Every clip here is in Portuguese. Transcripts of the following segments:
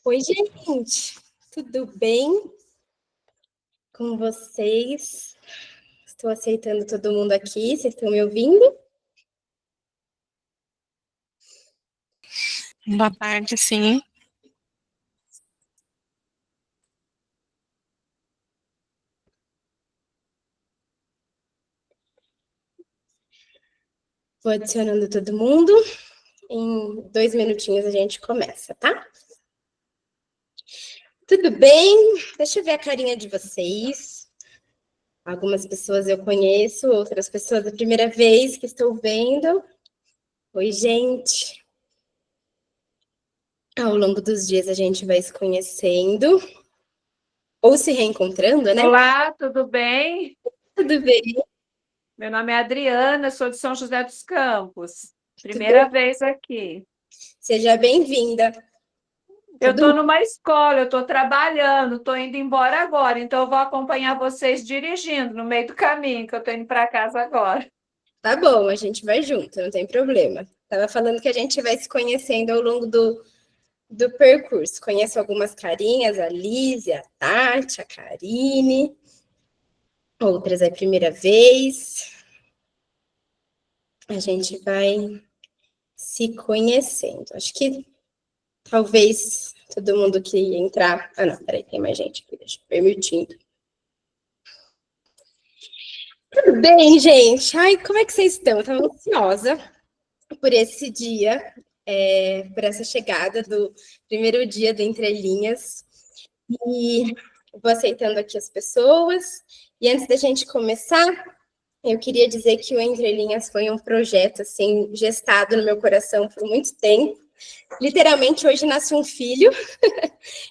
Oi, gente, tudo bem com vocês? Estou aceitando todo mundo aqui, vocês estão me ouvindo? Boa tarde, sim. Vou adicionando todo mundo. Em 2 minutinhos a gente começa, tá? Tudo bem? Deixa eu ver a carinha de vocês. Algumas pessoas eu conheço, outras pessoas é a primeira vez que estou vendo. Oi, gente. Ao longo dos dias a gente vai se conhecendo ou se reencontrando, né? Olá, tudo bem? Tudo bem? Meu nome é Adriana, sou de São José dos Campos. Primeira vez aqui. Seja bem-vinda. Eu estou numa escola, eu estou trabalhando, estou indo embora agora, então eu vou acompanhar vocês dirigindo no meio do caminho, que eu estou indo para casa agora. Tá bom, a gente vai junto, não tem problema. Tava falando que a gente vai se conhecendo ao longo do percurso. Conheço algumas carinhas, a Lízia, a Tati, a Karine. Outras é a primeira vez. A gente vai se conhecendo. Acho que talvez todo mundo que entrar... Ah, não, peraí, tem mais gente aqui, deixa eu permitindo. Tudo bem, gente? Ai, como é que vocês estão? Eu tava ansiosa por esse dia, por essa chegada do primeiro dia do Entre Linhas. E vou aceitando aqui as pessoas. E antes da gente começar, eu queria dizer que o Entre Linhas foi um projeto assim gestado no meu coração por muito tempo. Literalmente, hoje nasce um filho.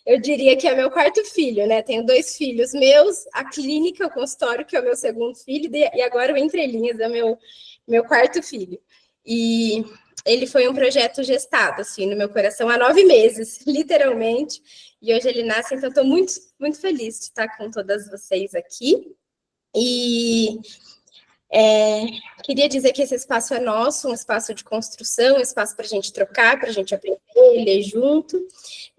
Eu diria que é meu quarto filho, né? Tenho 2 filhos meus, a clínica, o consultório, que é o meu segundo filho, e agora o Entre Linhas é meu quarto filho. E ele foi um projeto gestado, assim, no meu coração há 9 meses, literalmente. E hoje ele nasce, então estou muito, muito feliz de estar com todas vocês aqui. E queria dizer que esse espaço é nosso, um espaço de construção, um espaço para a gente trocar, para a gente aprender, ler junto,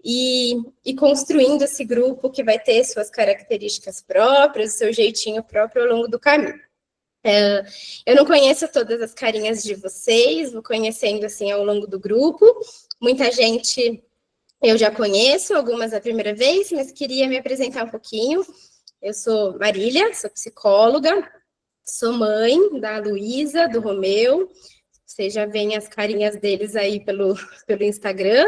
e construindo esse grupo que vai ter suas características próprias, seu jeitinho próprio ao longo do caminho. Eu não conheço todas as carinhas de vocês, vou conhecendo assim ao longo do grupo. Muita gente eu já conheço, algumas a primeira vez, mas queria me apresentar um pouquinho. Eu sou Marília, sou psicóloga, sou mãe da Luísa, do Romeu. Vocês já veem as carinhas deles aí pelo Instagram.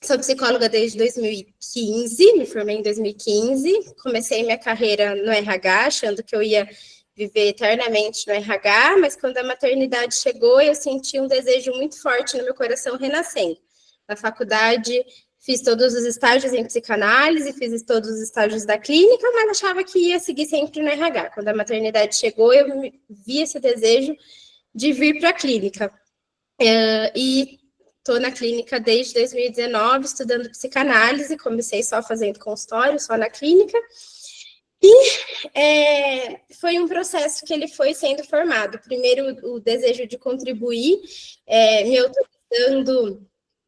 Sou psicóloga desde 2015, me formei em 2015, comecei minha carreira no RH, achando que eu ia viver eternamente no RH, mas quando a maternidade chegou, eu senti um desejo muito forte no meu coração renascendo. Na faculdade, fiz todos os estágios em psicanálise, fiz todos os estágios da clínica, mas achava que ia seguir sempre no RH. Quando a maternidade chegou, eu vi esse desejo de vir para a clínica. E estou na clínica desde 2019, estudando psicanálise, comecei só fazendo consultório, só na clínica, e foi um processo que ele foi sendo formado. Primeiro, o desejo de contribuir, me autorizando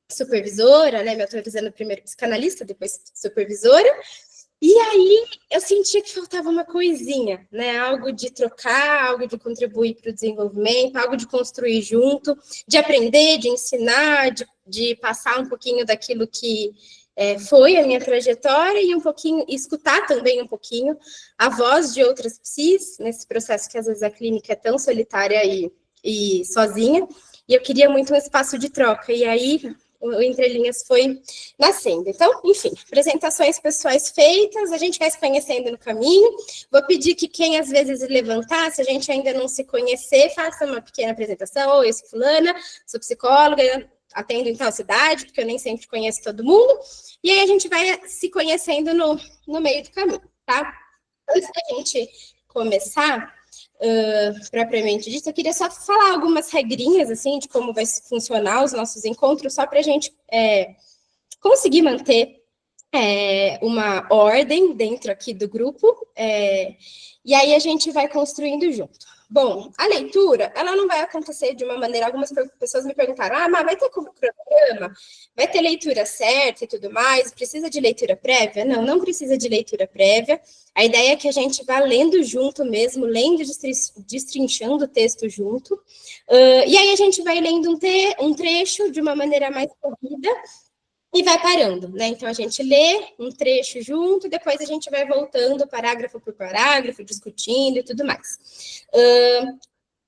supervisora, né, me autorizando primeiro psicanalista, depois supervisora, e aí eu sentia que faltava uma coisinha, né? Algo de trocar, algo de contribuir para o desenvolvimento, algo de construir junto, de aprender, de ensinar, de passar um pouquinho daquilo que foi a minha trajetória e um pouquinho, escutar também um pouquinho a voz de outras psis, nesse processo que às vezes a clínica é tão solitária e sozinha, e eu queria muito um espaço de troca, e aí o Entre Linhas foi nascendo. Então, enfim, apresentações pessoais feitas, a gente vai se conhecendo no caminho. Vou pedir que quem às vezes levantar, se a gente ainda não se conhecer, faça uma pequena apresentação. Oi, eu sou fulana, sou psicóloga, atendo em tal cidade, porque eu nem sempre conheço todo mundo. E aí a gente vai se conhecendo no meio do caminho, tá? Antes da gente começar, propriamente dito, eu queria só falar algumas regrinhas, assim, de como vai funcionar os nossos encontros, só para a gente conseguir manter uma ordem dentro aqui do grupo, e aí a gente vai construindo junto. Bom, a leitura, ela não vai acontecer de uma maneira... Algumas pessoas me perguntaram, mas vai ter cronograma? Vai ter leitura certa e tudo mais? Precisa de leitura prévia? Não, não precisa de leitura prévia. A ideia é que a gente vá lendo junto mesmo, lendo, destrinchando o texto junto. E aí a gente vai lendo um trecho de uma maneira mais corrida, e vai parando, né? Então, a gente lê um trecho junto, depois a gente vai voltando parágrafo por parágrafo, discutindo e tudo mais.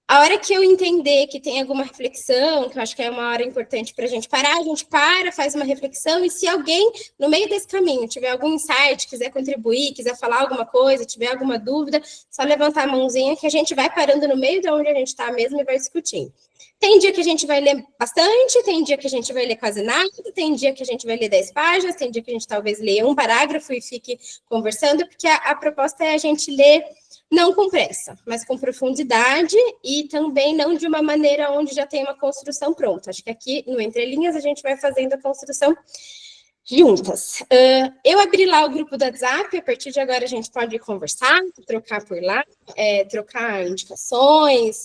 A hora que eu entender que tem alguma reflexão, que eu acho que é uma hora importante para a gente parar, a gente para, faz uma reflexão, e se alguém, no meio desse caminho, tiver algum insight, quiser contribuir, quiser falar alguma coisa, tiver alguma dúvida, só levantar a mãozinha que a gente vai parando no meio de onde a gente está mesmo e vai discutindo. Tem dia que a gente vai ler bastante, tem dia que a gente vai ler quase nada, tem dia que a gente vai ler 10 páginas, tem dia que a gente talvez leia um parágrafo e fique conversando, porque a proposta é a gente ler não com pressa, mas com profundidade e também não de uma maneira onde já tem uma construção pronta. Acho que aqui, no Entre Linhas, a gente vai fazendo a construção juntas. Eu abri lá o grupo do WhatsApp, a partir de agora a gente pode conversar, trocar por lá, trocar indicações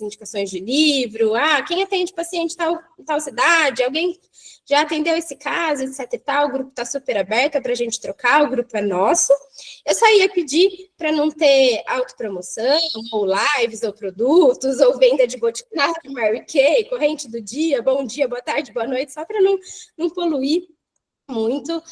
de livro, quem atende paciente em tal cidade, alguém já atendeu esse caso, etc e tal, o grupo está super aberto para a gente trocar, o grupo é nosso. Eu só ia pedir para não ter autopromoção, ou lives, ou produtos, ou venda de boticário, Mary Kay, corrente do dia, bom dia, boa tarde, boa noite, só para não poluir muito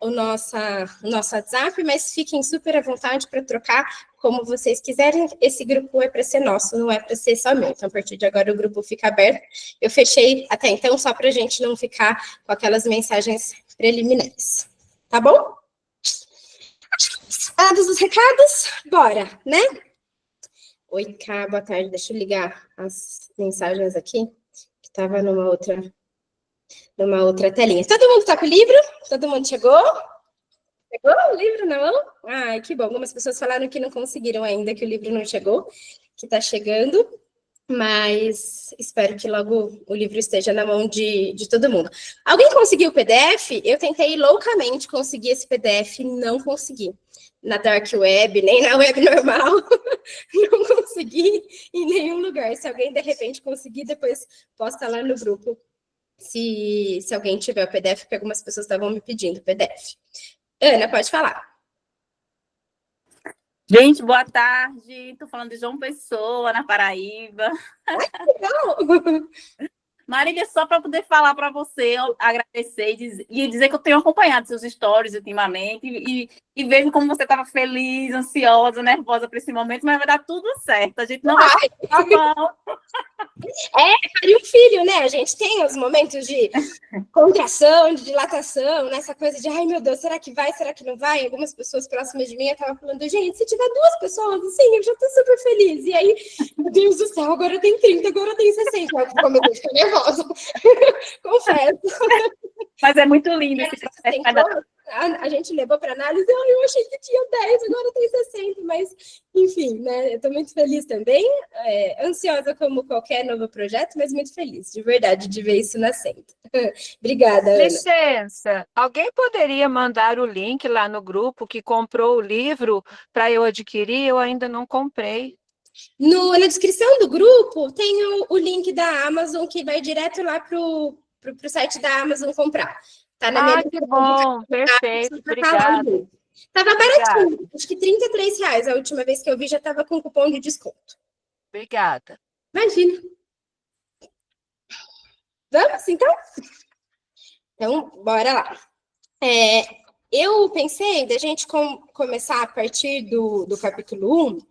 o nosso WhatsApp, mas fiquem super à vontade para trocar como vocês quiserem. Esse grupo é para ser nosso, não é para ser só meu. Então, a partir de agora, o grupo fica aberto. Eu fechei até então, só para a gente não ficar com aquelas mensagens preliminares. Tá bom? Dados os recados? Bora, né? Oi, Cá, boa tarde. Deixa eu ligar as mensagens aqui, que estava numa outra telinha. Todo mundo está com o livro? Todo mundo chegou? Chegou o livro na mão? Ai, que bom. Algumas pessoas falaram que não conseguiram ainda, que o livro não chegou, que está chegando, mas espero que logo o livro esteja na mão de todo mundo. Alguém conseguiu o PDF? Eu tentei loucamente conseguir esse PDF, não consegui. Na Dark Web, nem na web normal, não consegui em nenhum lugar. Se alguém, de repente, conseguir, depois posta lá no grupo. Se alguém tiver o PDF, porque algumas pessoas estavam me pedindo o PDF. Ana, pode falar. Gente, boa tarde. Estou falando de João Pessoa, na Paraíba. Legal! Marília, só para poder falar para você, agradecer e dizer que eu tenho acompanhado seus stories ultimamente e vejo como você estava feliz, ansiosa, nervosa para esse momento, mas vai dar tudo certo. A gente não vai ficar a mão. Pariu um filho, né? A gente tem os momentos de contração, de dilatação, nessa coisa de, ai meu Deus, será que vai, será que não vai? Algumas pessoas próximas de mim estavam falando, gente, se tiver 2 pessoas, assim, eu já estou super feliz. E aí, meu Deus do céu, agora tem 30, agora tem 60. Eu comecei a ficar nervosa. Confesso. Mas é muito lindo esse processo. A gente levou para análise, eu achei que tinha 10, agora tem 60, mas, enfim, né, eu estou muito feliz também, ansiosa como qualquer novo projeto, mas muito feliz, de verdade, de ver isso nascendo. Obrigada, Ana. Licença, alguém poderia mandar o link lá no grupo que comprou o livro para eu adquirir? Eu ainda não comprei. Na descrição do grupo tem o link da Amazon que vai direto lá para o site da Amazon comprar. Tá na minha que bom, perfeito, obrigada. Tava baratinho, acho que R$33 a última vez que eu vi, já estava com cupom de desconto. Obrigada. Imagina. Vamos, então? Então, bora lá. Eu pensei da gente começar a partir do capítulo 1,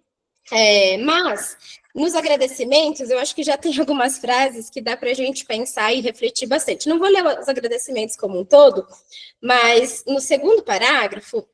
mas nos agradecimentos, eu acho que já tem algumas frases que dá para a gente pensar e refletir bastante. Não vou ler os agradecimentos como um todo, mas no segundo parágrafo,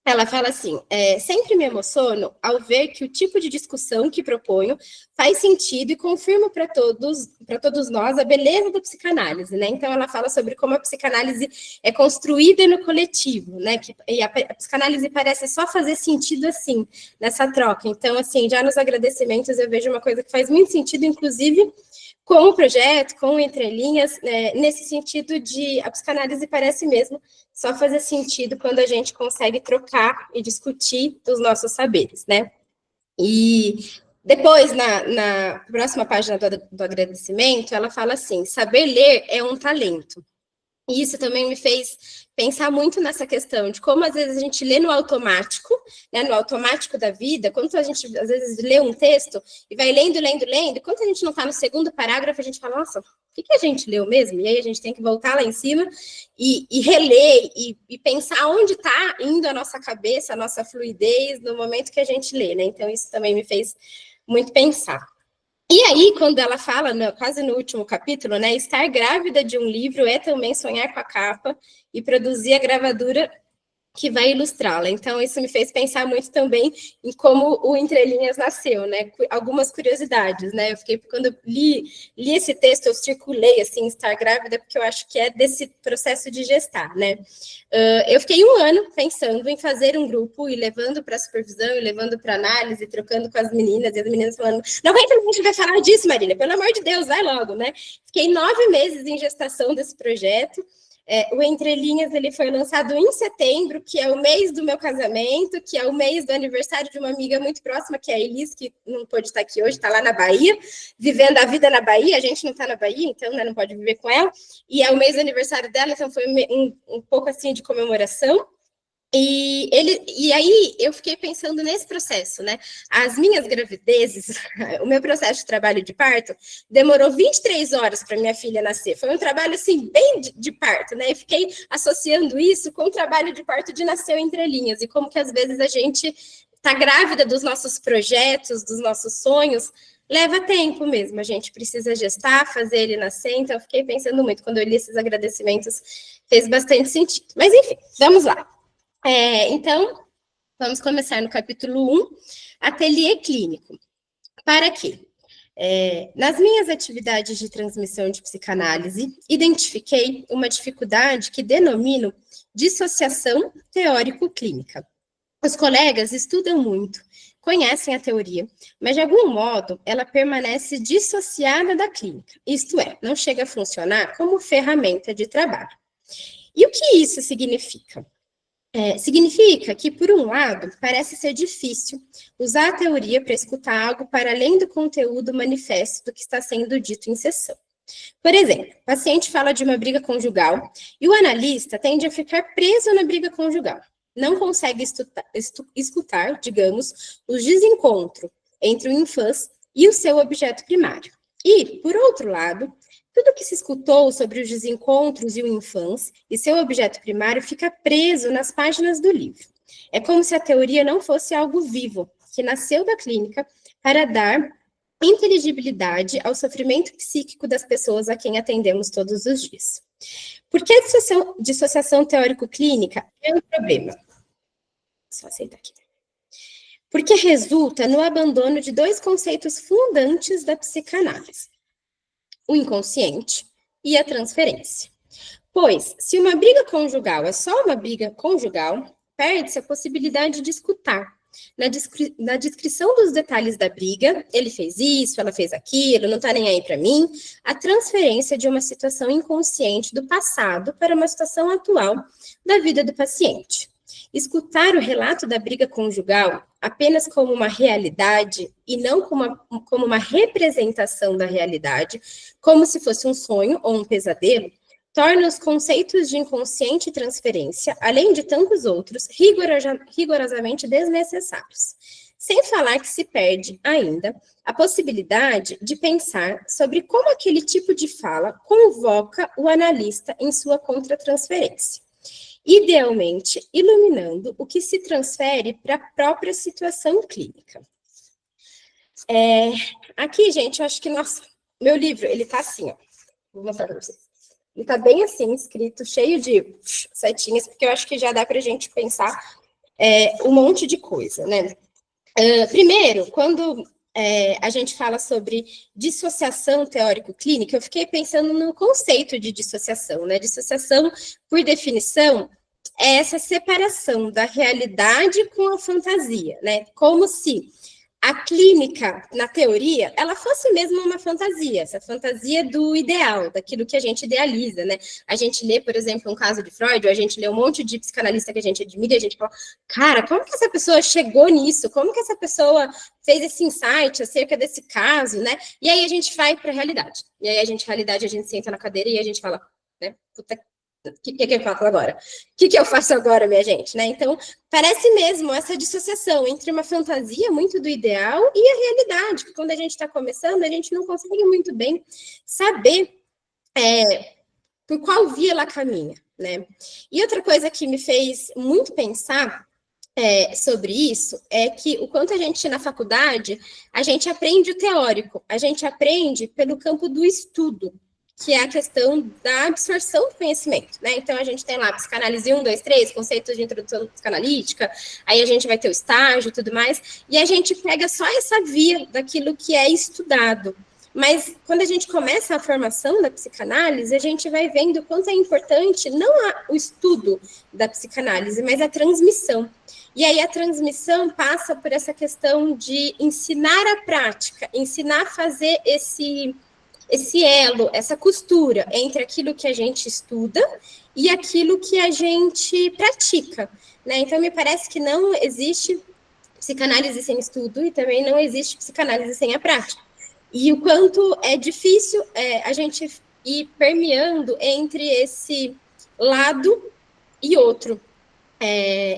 ela fala assim, sempre me emociono ao ver que o tipo de discussão que proponho faz sentido e confirma para todos nós a beleza da psicanálise, né? Então, ela fala sobre como a psicanálise é construída no coletivo, né? E a psicanálise parece só fazer sentido assim, nessa troca. Então, assim, já nos agradecimentos eu vejo uma coisa que faz muito sentido, inclusive, com o projeto, com Entre Linhas, nesse sentido de a psicanálise parece mesmo só fazer sentido quando a gente consegue trocar e discutir os nossos saberes, né? E depois, na próxima página do agradecimento, ela fala assim, saber ler é um talento. E isso também me fez pensar muito nessa questão de como, às vezes, a gente lê no automático, né, no automático da vida, quando a gente, às vezes, lê um texto e vai lendo, e quando a gente não está no segundo parágrafo, a gente fala, nossa, o que a gente leu mesmo? E aí a gente tem que voltar lá em cima e reler e pensar onde está indo a nossa cabeça, a nossa fluidez no momento que a gente lê, né? Então, isso também me fez muito pensar. E aí, quando ela fala, quase no último capítulo, né, estar grávida de um livro é também sonhar com a capa e produzir a gravadura que vai ilustrá-la. Então, isso me fez pensar muito também em como o Entre Linhas nasceu, né? Algumas curiosidades, né? Eu fiquei, quando eu li esse texto, eu circulei, assim, estar grávida, porque eu acho que é desse processo de gestar, né? Eu fiquei 1 ano pensando em fazer um grupo e levando para supervisão, e levando para análise, trocando com as meninas, e as meninas falando, não aguenta, a gente vai falar disso, Marília, pelo amor de Deus, vai logo, né? Fiquei 9 meses em gestação desse projeto. O Entre Linhas, ele foi lançado em setembro, que é o mês do meu casamento, que é o mês do aniversário de uma amiga muito próxima, que é a Elis, que não pôde estar aqui hoje, está lá na Bahia, vivendo a vida na Bahia, a gente não está na Bahia, então, né, não pode viver com ela, e é o mês do aniversário dela, então foi um pouco assim de comemoração. E aí eu fiquei pensando nesse processo, né? As minhas gravidezes, o meu processo de trabalho de parto demorou 23 horas para minha filha nascer. Foi um trabalho, assim, bem de parto, né? Eu fiquei associando isso com o trabalho de parto de Nasceu Entre Linhas e como que às vezes a gente está grávida dos nossos projetos, dos nossos sonhos, leva tempo mesmo. A gente precisa gestar, fazer ele nascer. Então eu fiquei pensando muito. Quando eu li esses agradecimentos, fez bastante sentido. Mas enfim, vamos lá. Então, vamos começar no capítulo 1, ateliê clínico. Para quê? Nas minhas atividades de transmissão de psicanálise, identifiquei uma dificuldade que denomino dissociação teórico-clínica. Os colegas estudam muito, conhecem a teoria, mas de algum modo ela permanece dissociada da clínica, isto é, não chega a funcionar como ferramenta de trabalho. E o que isso significa? Significa que, por um lado, parece ser difícil usar a teoria para escutar algo para além do conteúdo manifesto do que está sendo dito em sessão. Por exemplo, o paciente fala de uma briga conjugal e o analista tende a ficar preso na briga conjugal. Não consegue escutar, digamos, os desencontros entre o infância e o seu objeto primário. E, por outro lado, tudo que se escutou sobre os desencontros e o infância e seu objeto primário fica preso nas páginas do livro. É como se a teoria não fosse algo vivo, que nasceu da clínica para dar inteligibilidade ao sofrimento psíquico das pessoas a quem atendemos todos os dias. Por que a dissociação teórico-clínica é um problema? Só aceitar aqui. Porque resulta no abandono de 2 conceitos fundantes da psicanálise: o inconsciente e a transferência. Pois, se uma briga conjugal é só uma briga conjugal, perde-se a possibilidade de escutar. Na descrição dos detalhes da briga, ele fez isso, ela fez aquilo, não tá nem aí para mim, a transferência de uma situação inconsciente do passado para uma situação atual da vida do paciente. Escutar o relato da briga conjugal apenas como uma realidade e não como uma representação da realidade, como se fosse um sonho ou um pesadelo, torna os conceitos de inconsciente e transferência, além de tantos outros, rigorosamente desnecessários. Sem falar que se perde ainda a possibilidade de pensar sobre como aquele tipo de fala convoca o analista em sua contratransferência, idealmente iluminando o que se transfere para a própria situação clínica. Aqui, gente, eu acho que, nossa, meu livro, ele tá assim, ó. Vou mostrar para vocês. Ele tá bem assim, escrito, cheio de setinhas, porque eu acho que já dá para a gente pensar um monte de coisa, né? Primeiro, quando a gente fala sobre dissociação teórico-clínica, eu fiquei pensando no conceito de dissociação, né? Dissociação, por definição, é essa separação da realidade com a fantasia, né? Como se a clínica, na teoria, ela fosse mesmo uma fantasia, essa fantasia do ideal, daquilo que a gente idealiza, né? A gente lê, por exemplo, um caso de Freud, ou a gente lê um monte de psicanalista que a gente admira, e a gente fala, cara, como que essa pessoa chegou nisso? Como que essa pessoa fez esse insight acerca desse caso, né? E aí a gente vai para a realidade. E aí a gente senta na cadeira e a gente fala, né? Puta, o que eu faço agora? O que eu faço agora, minha gente? Né? Então, parece mesmo essa dissociação entre uma fantasia muito do ideal e a realidade, que quando a gente está começando, a gente não consegue muito bem saber por qual via ela caminha. Né? E outra coisa que me fez muito pensar sobre isso é que o quanto a gente, na faculdade, a gente aprende o teórico, a gente aprende pelo campo do estudo, que é a questão da absorção do conhecimento, né? Então, a gente tem lá psicanálise 1, 2, 3, conceitos de introdução psicanalítica, aí a gente vai ter o estágio e tudo mais, e a gente pega só essa via daquilo que é estudado. Mas, quando a gente começa a formação da psicanálise, a gente vai vendo o quanto é importante não o estudo da psicanálise, mas a transmissão. E aí, a transmissão passa por essa questão de ensinar a prática, ensinar a fazer esse elo, essa costura entre aquilo que a gente estuda e aquilo que a gente pratica, né? Então, me parece que não existe psicanálise sem estudo e também não existe psicanálise sem a prática. E o quanto é difícil a gente ir permeando entre esse lado e outro.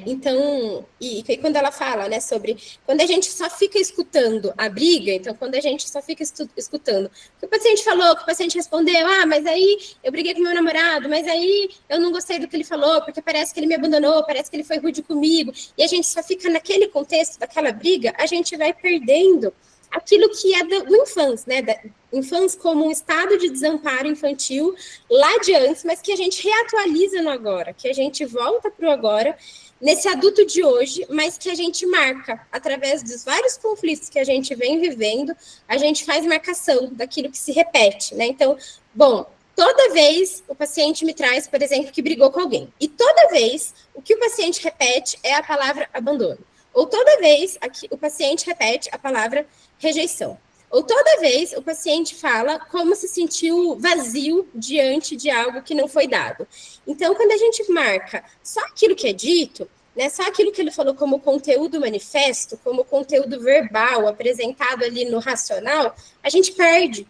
Então, e quando ela fala, né, sobre quando a gente só fica escutando a briga, então quando a gente só fica escutando o que o paciente falou, que o paciente respondeu, mas aí eu briguei com meu namorado, mas aí eu não gostei do que ele falou, porque parece que ele me abandonou, parece que ele foi rude comigo, e a gente só fica naquele contexto daquela briga, a gente vai perdendo aquilo que é do infância, né, da infância como um estado de desamparo infantil lá de antes, mas que a gente reatualiza no agora, que a gente volta para o agora, nesse adulto de hoje, mas que a gente marca, através dos vários conflitos que a gente vem vivendo, a gente faz marcação daquilo que se repete, né, então, bom, toda vez o paciente me traz, por exemplo, que brigou com alguém, e toda vez o que o paciente repete é a palavra abandono, ou toda vez o paciente repete a palavra rejeição. Ou toda vez o paciente fala como se sentiu vazio diante de algo que não foi dado. Então, quando a gente marca só aquilo que é dito, né, só aquilo que ele falou como conteúdo manifesto, como conteúdo verbal apresentado ali no racional, a gente perde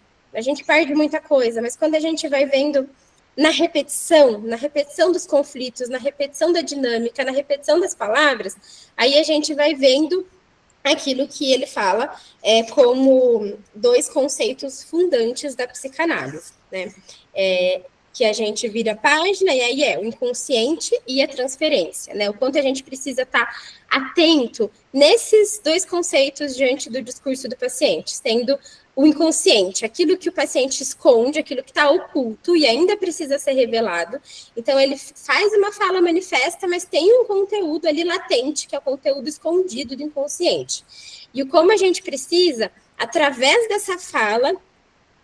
muita coisa. Mas quando a gente vai vendo na repetição dos conflitos, na repetição da dinâmica, na repetição das palavras, aí a gente vai vendo aquilo que ele fala como dois conceitos fundantes da psicanálise, né? Que a gente vira a página e aí o inconsciente e a transferência, né? O quanto a gente precisa estar atento nesses dois conceitos diante do discurso do paciente, sendo o inconsciente, aquilo que o paciente esconde, aquilo que está oculto e ainda precisa ser revelado. Então, ele faz uma fala manifesta, mas tem um conteúdo ali latente, que é o conteúdo escondido do inconsciente. E como a gente precisa, através dessa fala,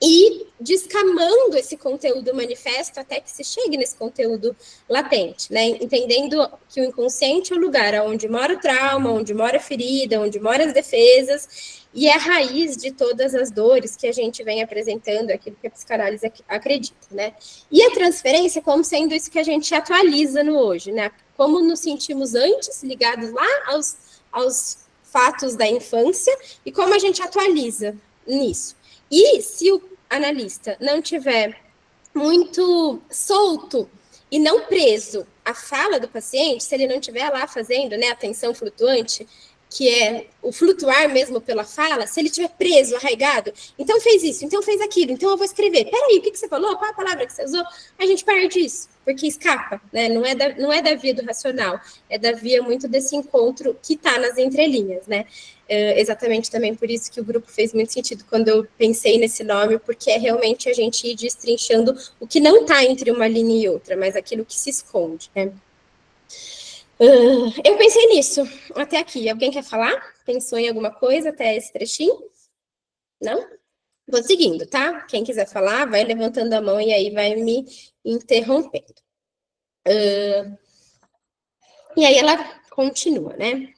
ir descamando esse conteúdo manifesto até que se chegue nesse conteúdo latente, né? Entendendo que o inconsciente é o lugar onde mora o trauma, onde mora a ferida, onde moram as defesas, e é a raiz de todas as dores que a gente vem apresentando, aquilo que a psicanálise acredita, né? E a transferência como sendo isso que a gente atualiza no hoje, né? Como nos sentimos antes, ligados lá aos fatos da infância, e como a gente atualiza nisso. E se o analista não tiver muito solto e não preso à fala do paciente, se ele não estiver lá fazendo, né, atenção flutuante, que é o flutuar mesmo pela fala, se ele estiver preso, arraigado, então fez isso, então fez aquilo, então eu vou escrever. Peraí, o que você falou? Qual a palavra que você usou? A gente perde isso, porque escapa, né? Não é da via do racional, é da via muito desse encontro que está nas entrelinhas, né? Exatamente também por isso que o grupo fez muito sentido quando eu pensei nesse nome, porque é realmente a gente ir destrinchando o que não está entre uma linha e outra, mas aquilo que se esconde, né? Eu pensei nisso até aqui. Alguém quer falar? Pensou em alguma coisa até esse trechinho? Não? Vou seguindo, tá? Quem quiser falar, vai levantando a mão e aí vai me interrompendo. E aí ela continua, né?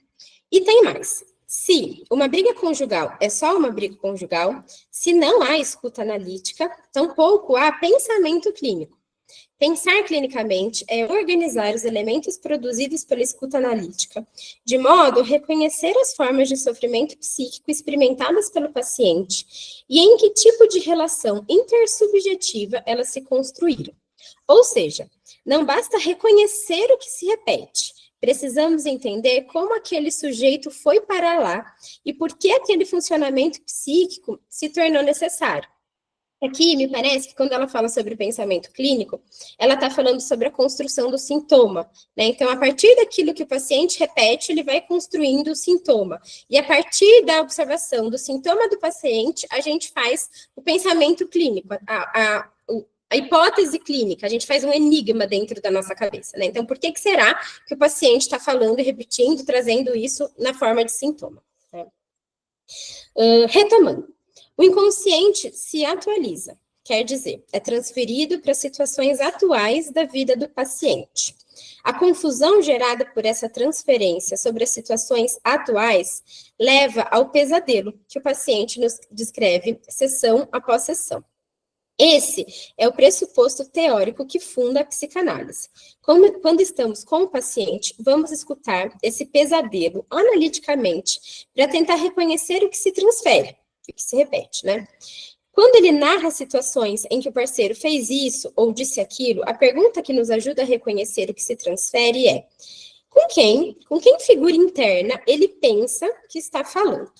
E tem mais. Se uma briga conjugal é só uma briga conjugal, se não há escuta analítica, tampouco há pensamento clínico. Pensar clinicamente é organizar os elementos produzidos pela escuta analítica, de modo a reconhecer as formas de sofrimento psíquico experimentadas pelo paciente e em que tipo de relação intersubjetiva elas se construíram. Ou seja, não basta reconhecer o que se repete, precisamos entender como aquele sujeito foi para lá e por que aquele funcionamento psíquico se tornou necessário. Aqui, me parece que quando ela fala sobre pensamento clínico, ela está falando sobre a construção do sintoma, né? Então, a partir daquilo que o paciente repete, ele vai construindo o sintoma. E a partir da observação do sintoma do paciente, a gente faz o pensamento clínico, a hipótese clínica, a gente faz um enigma dentro da nossa cabeça, né? Então, por que será que o paciente está falando e repetindo, trazendo isso na forma de sintoma? Né? Retomando. O inconsciente se atualiza, quer dizer, é transferido para situações atuais da vida do paciente. A confusão gerada por essa transferência sobre as situações atuais leva ao pesadelo que o paciente nos descreve sessão após sessão. Esse é o pressuposto teórico que funda a psicanálise. Quando estamos com o paciente, vamos escutar esse pesadelo analiticamente para tentar reconhecer o que se transfere, o que se repete, né? Quando ele narra situações em que o parceiro fez isso ou disse aquilo, a pergunta que nos ajuda a reconhecer o que se transfere é: com quem figura interna ele pensa que está falando?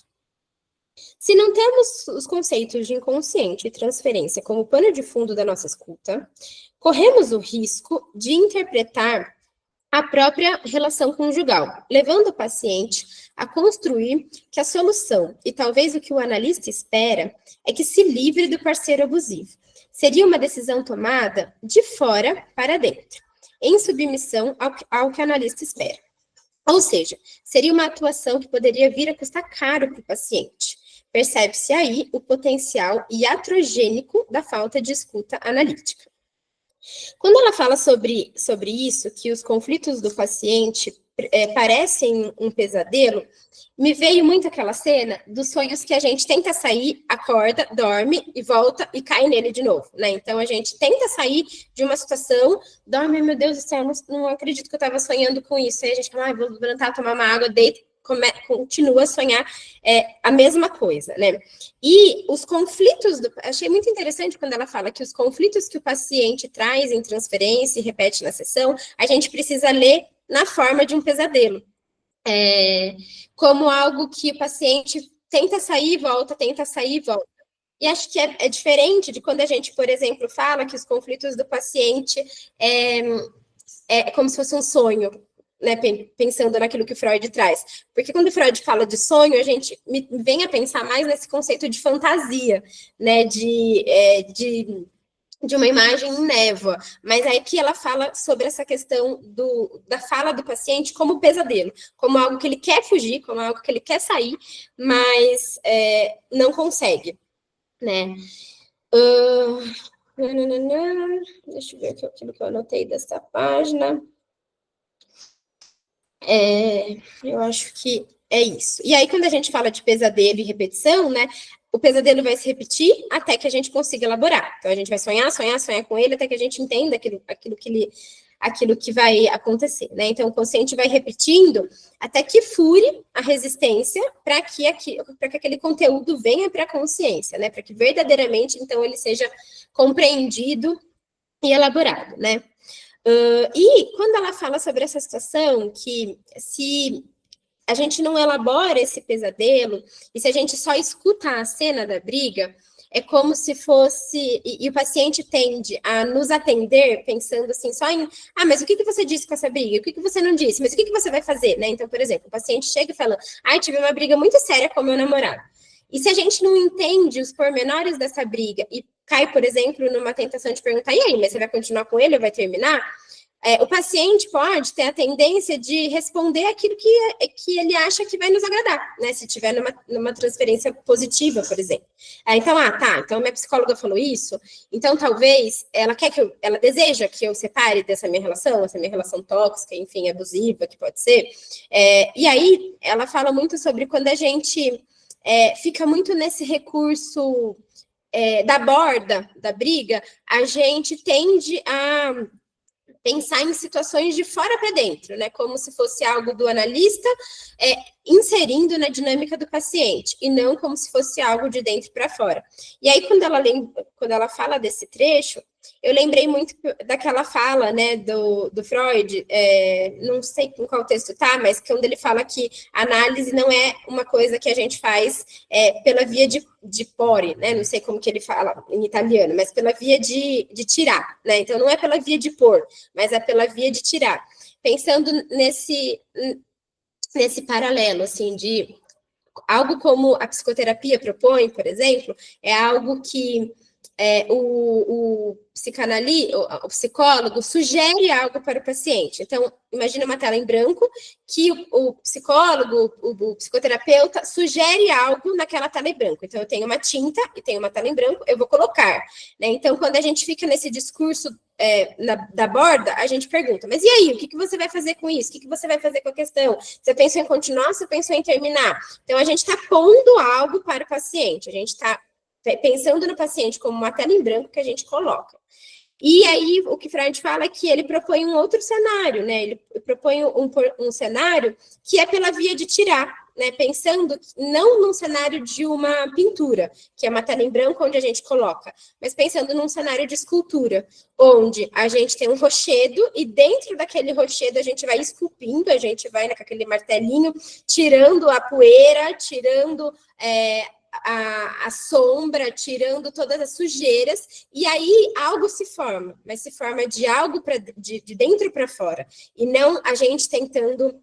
Se não temos os conceitos de inconsciente e transferência como pano de fundo da nossa escuta, corremos o risco de interpretar a própria relação conjugal, levando o paciente a construir que a solução, e talvez o que o analista espera, é que se livre do parceiro abusivo. Seria uma decisão tomada de fora para dentro, em submissão ao que o analista espera. Ou seja, seria uma atuação que poderia vir a custar caro para o paciente. Percebe-se aí o potencial iatrogênico da falta de escuta analítica. Quando ela fala sobre isso, que os conflitos do paciente parecem um pesadelo, me veio muito aquela cena dos sonhos que a gente tenta sair, acorda, dorme e volta e cai nele de novo, né? Então, a gente tenta sair de uma situação, dorme, meu Deus do céu, não acredito que eu estava sonhando com isso. Aí a gente fala, vou levantar, tomar uma água, deita, continua a sonhar a mesma coisa, né? E os conflitos, achei muito interessante quando ela fala que os conflitos que o paciente traz em transferência e repete na sessão, a gente precisa ler na forma de um pesadelo. Como algo que o paciente tenta sair e volta, tenta sair e volta. E acho que é diferente de quando a gente, por exemplo, fala que os conflitos do paciente é como se fosse um sonho, né, pensando naquilo que o Freud traz. Porque quando o Freud fala de sonho, a gente vem a pensar mais nesse conceito de fantasia, né, de uma imagem em névoa. Mas aí que ela fala sobre essa questão da fala do paciente como pesadelo, como algo que ele quer fugir, como algo que ele quer sair, mas não consegue, né? Deixa eu ver aqui aquilo que eu anotei dessa página. Eu acho que é isso. E aí, quando a gente fala de pesadelo e repetição, né, o pesadelo vai se repetir até que a gente consiga elaborar. Então, a gente vai sonhar com ele, até que a gente entenda aquilo que vai acontecer, né? Então, o consciente vai repetindo até que fure a resistência para que aquele conteúdo venha para a consciência, né? Para que verdadeiramente, então, ele seja compreendido e elaborado, né? E quando ela fala sobre essa situação, que se a gente não elabora esse pesadelo, e se a gente só escuta a cena da briga, é como se fosse... E o paciente tende a nos atender pensando assim, só em... mas o que você disse com essa briga? O que você não disse? Mas o que você vai fazer? Né? Então, por exemplo, o paciente chega e fala, tive uma briga muito séria com o meu namorado. E se a gente não entende os pormenores dessa briga e cai, por exemplo, numa tentação de perguntar, e aí, mas você vai continuar com ele ou vai terminar? o paciente pode ter a tendência de responder aquilo que ele acha que vai nos agradar, né? Se tiver numa transferência positiva, por exemplo. Então, então minha psicóloga falou isso, então talvez ela deseja que eu separe dessa minha relação, essa minha relação tóxica, enfim, abusiva, que pode ser. E aí, ela fala muito sobre quando a gente fica muito nesse recurso da borda, da briga, a gente tende a pensar em situações de fora para dentro, né? Como se fosse algo do analista inserindo na dinâmica do paciente, e não como se fosse algo de dentro para fora. E aí, quando ela fala desse trecho, eu lembrei muito daquela fala, né, do Freud, não sei em qual texto tá, mas quando ele fala que a análise não é uma coisa que a gente faz pela via de porre, né, não sei como que ele fala em italiano, mas pela via de tirar, né, então não é pela via de pôr, mas é pela via de tirar. Pensando nesse paralelo, assim, de algo como a psicoterapia propõe, por exemplo, é algo que o psicólogo sugere algo para o paciente. Então, imagina uma tela em branco que o psicólogo, o psicoterapeuta sugere algo naquela tela em branco. Então, eu tenho uma tinta e tenho uma tela em branco, eu vou colocar, né? Então, quando a gente fica nesse discurso da borda, a gente pergunta, mas e aí, o que você vai fazer com isso? O que você vai fazer com a questão? Você pensou em continuar, você pensou em terminar? Então, a gente está pondo algo para o paciente, a gente está pensando no paciente como uma tela em branco que a gente coloca. E aí, o que Freud fala é que ele propõe um outro cenário, né? Ele propõe um cenário que é pela via de tirar, né? Pensando não num cenário de uma pintura, que é uma tela em branco onde a gente coloca, mas pensando num cenário de escultura, onde a gente tem um rochedo e dentro daquele rochedo a gente vai esculpindo, a gente vai, né, com aquele martelinho, tirando a poeira, tirando a sombra, tirando todas as sujeiras, e aí algo se forma, mas se forma de algo de dentro para fora, e não a gente tentando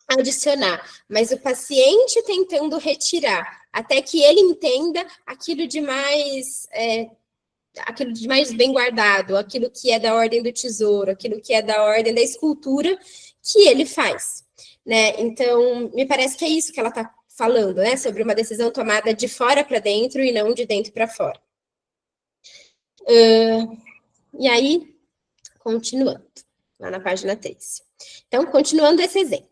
adicionar, mas o paciente tentando retirar, até que ele entenda aquilo de mais bem guardado, aquilo que é da ordem do tesouro, aquilo que é da ordem da escultura que ele faz, né? Então, me parece que é isso que ela está falando, né, sobre uma decisão tomada de fora para dentro e não de dentro para fora. E aí, continuando, lá na página 3. Então, continuando esse exemplo.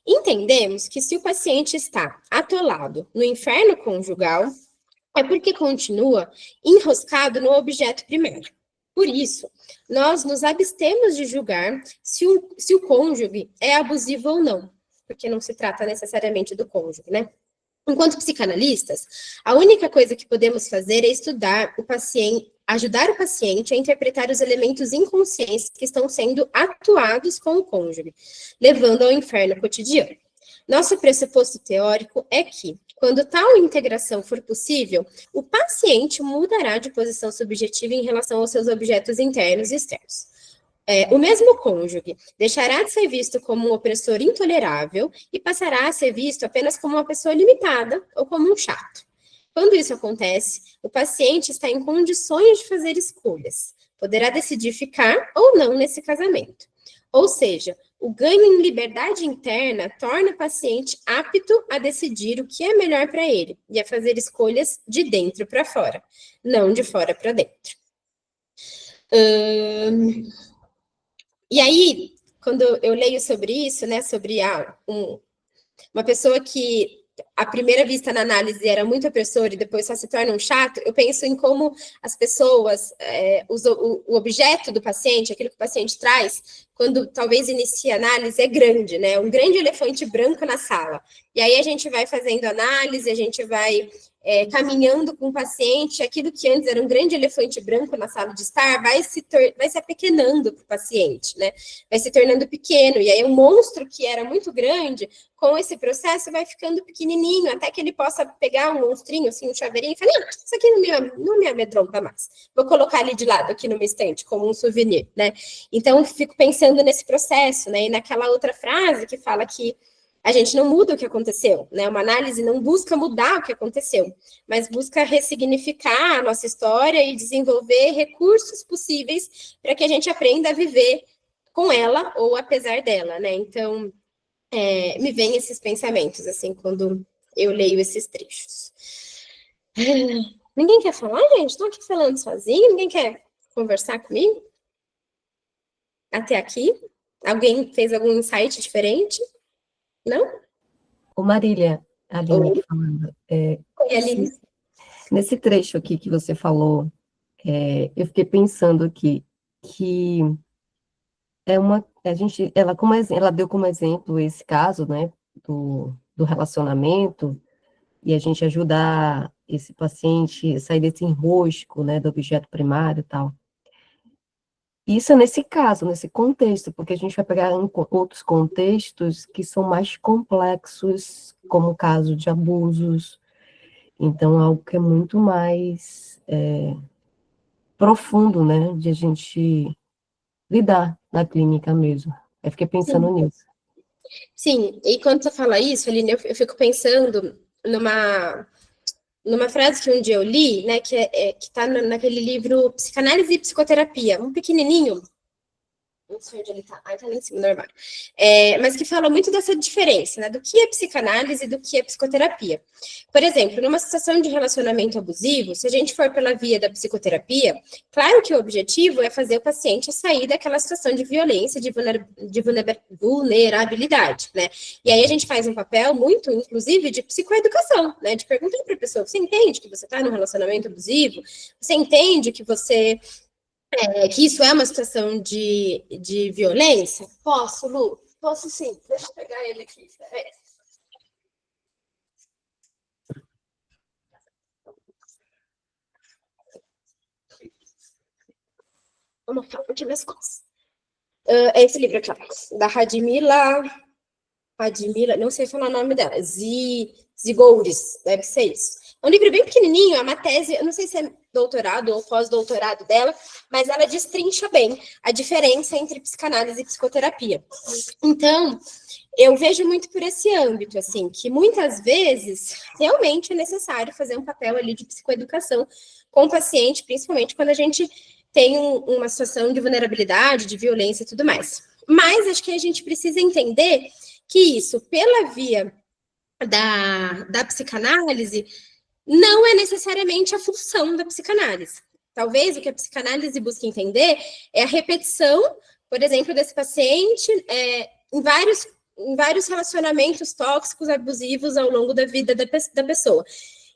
Entendemos que se o paciente está atolado no inferno conjugal, é porque continua enroscado no objeto primário. Por isso, nós nos abstemos de julgar se o cônjuge é abusivo ou não, porque não se trata necessariamente do cônjuge, né? Enquanto psicanalistas, a única coisa que podemos fazer é estudar o paciente, ajudar o paciente a interpretar os elementos inconscientes que estão sendo atuados com o cônjuge, levando ao inferno cotidiano. Nosso pressuposto teórico é que, quando tal integração for possível, o paciente mudará de posição subjetiva em relação aos seus objetos internos e externos. O mesmo cônjuge deixará de ser visto como um opressor intolerável e passará a ser visto apenas como uma pessoa limitada ou como um chato. Quando isso acontece, o paciente está em condições de fazer escolhas. Poderá decidir ficar ou não nesse casamento. Ou seja, o ganho em liberdade interna torna o paciente apto a decidir o que é melhor para ele e a fazer escolhas de dentro para fora, não de fora para dentro. E aí, quando eu leio sobre isso, né, sobre uma pessoa que à primeira vista na análise era muito opressor e depois só se torna um chato, eu penso em como as pessoas, o objeto do paciente, aquilo que o paciente traz, quando talvez inicie a análise, é grande, né? Um grande elefante branco na sala. E aí a gente vai fazendo análise, a gente vai caminhando com o paciente, aquilo que antes era um grande elefante branco na sala de estar, vai se apequenando para o paciente, né? Vai se tornando pequeno, e aí o monstro que era muito grande, com esse processo, vai ficando pequenininho, até que ele possa pegar um monstrinho, assim, um chaveirinho, e falar, não, isso aqui não me amedronta mais. Vou colocar ali de lado, aqui no meu estante, como um souvenir, né? Então, fico pensando nesse processo, né? E naquela outra frase que fala que a gente não muda o que aconteceu, né? Uma análise não busca mudar o que aconteceu, mas busca ressignificar a nossa história e desenvolver recursos possíveis para que a gente aprenda a viver com ela ou apesar dela, né? Então, me vêm esses pensamentos, assim, quando eu leio esses trechos. Ninguém quer falar, gente? Estou aqui falando sozinho, ninguém quer conversar comigo? Até aqui? Alguém fez algum insight diferente? Não? Ô Marília, a Aline Oi. aqui falando. Oi, Aline. Nesse trecho aqui que você falou, eu fiquei pensando aqui que ela deu como exemplo esse caso, né, do relacionamento, e a gente ajudar esse paciente a sair desse enrosco, né, do objeto primário e tal. Isso é nesse caso, nesse contexto, porque a gente vai pegar outros contextos que são mais complexos, como o caso de abusos, então algo que é muito mais profundo, né, de a gente lidar na clínica mesmo. Eu fiquei pensando nisso. Sim, e quando você fala isso, Aline, eu fico pensando numa frase que um dia eu li, né, que está naquele livro Psicanálise e Psicoterapia, um pequenininho, não sei onde ele tá. Ah, tá ali em cima do armário. Mas que fala muito dessa diferença, né? Do que é psicanálise e do que é psicoterapia. Por exemplo, numa situação de relacionamento abusivo, se a gente for pela via da psicoterapia, claro que o objetivo é fazer o paciente sair daquela situação de violência, de vulnerabilidade, né? E aí a gente faz um papel muito, inclusive, de psicoeducação, né? De perguntar para a pessoa, você entende que você está num relacionamento abusivo? Você entende que que isso é uma situação de violência? Posso, Lu? Posso sim. Deixa eu pegar ele aqui. Vamos falar de minhas coisas. É esse livro aqui, ó, da Radmila, não sei falar o nome dela, Zigouris, deve ser isso. É um livro bem pequenininho, é uma tese, eu não sei se é doutorado ou pós-doutorado dela, mas ela destrincha bem a diferença entre psicanálise e psicoterapia. Então, eu vejo muito por esse âmbito, assim, que muitas vezes realmente é necessário fazer um papel ali de psicoeducação com o paciente, principalmente quando a gente tem uma situação de vulnerabilidade, de violência e tudo mais. Mas acho que a gente precisa entender que isso, pela via da psicanálise, não é necessariamente a função da psicanálise. Talvez o que a psicanálise busca entender é a repetição, por exemplo, desse paciente em vários relacionamentos tóxicos, abusivos ao longo da vida da pessoa.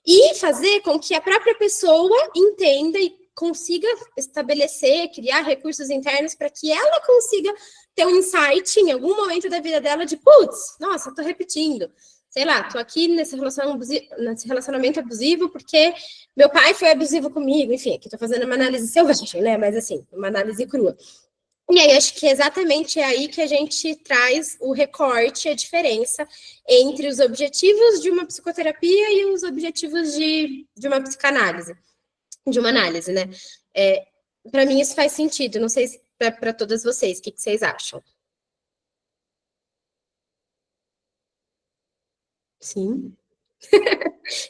E fazer com que a própria pessoa entenda e consiga estabelecer, criar recursos internos para que ela consiga ter um insight em algum momento da vida dela de, putz, nossa, tô repetindo. Sei lá, tô aqui nesse relacionamento abusivo porque meu pai foi abusivo comigo. Enfim, aqui tô fazendo uma análise selvagem, né? Mas assim, uma análise crua. E aí, acho que é exatamente aí que a gente traz o recorte, a diferença entre os objetivos de uma psicoterapia e os objetivos de uma psicanálise, de uma análise, né? Para mim, isso faz sentido. Não sei se para todas vocês, o que vocês acham? Sim.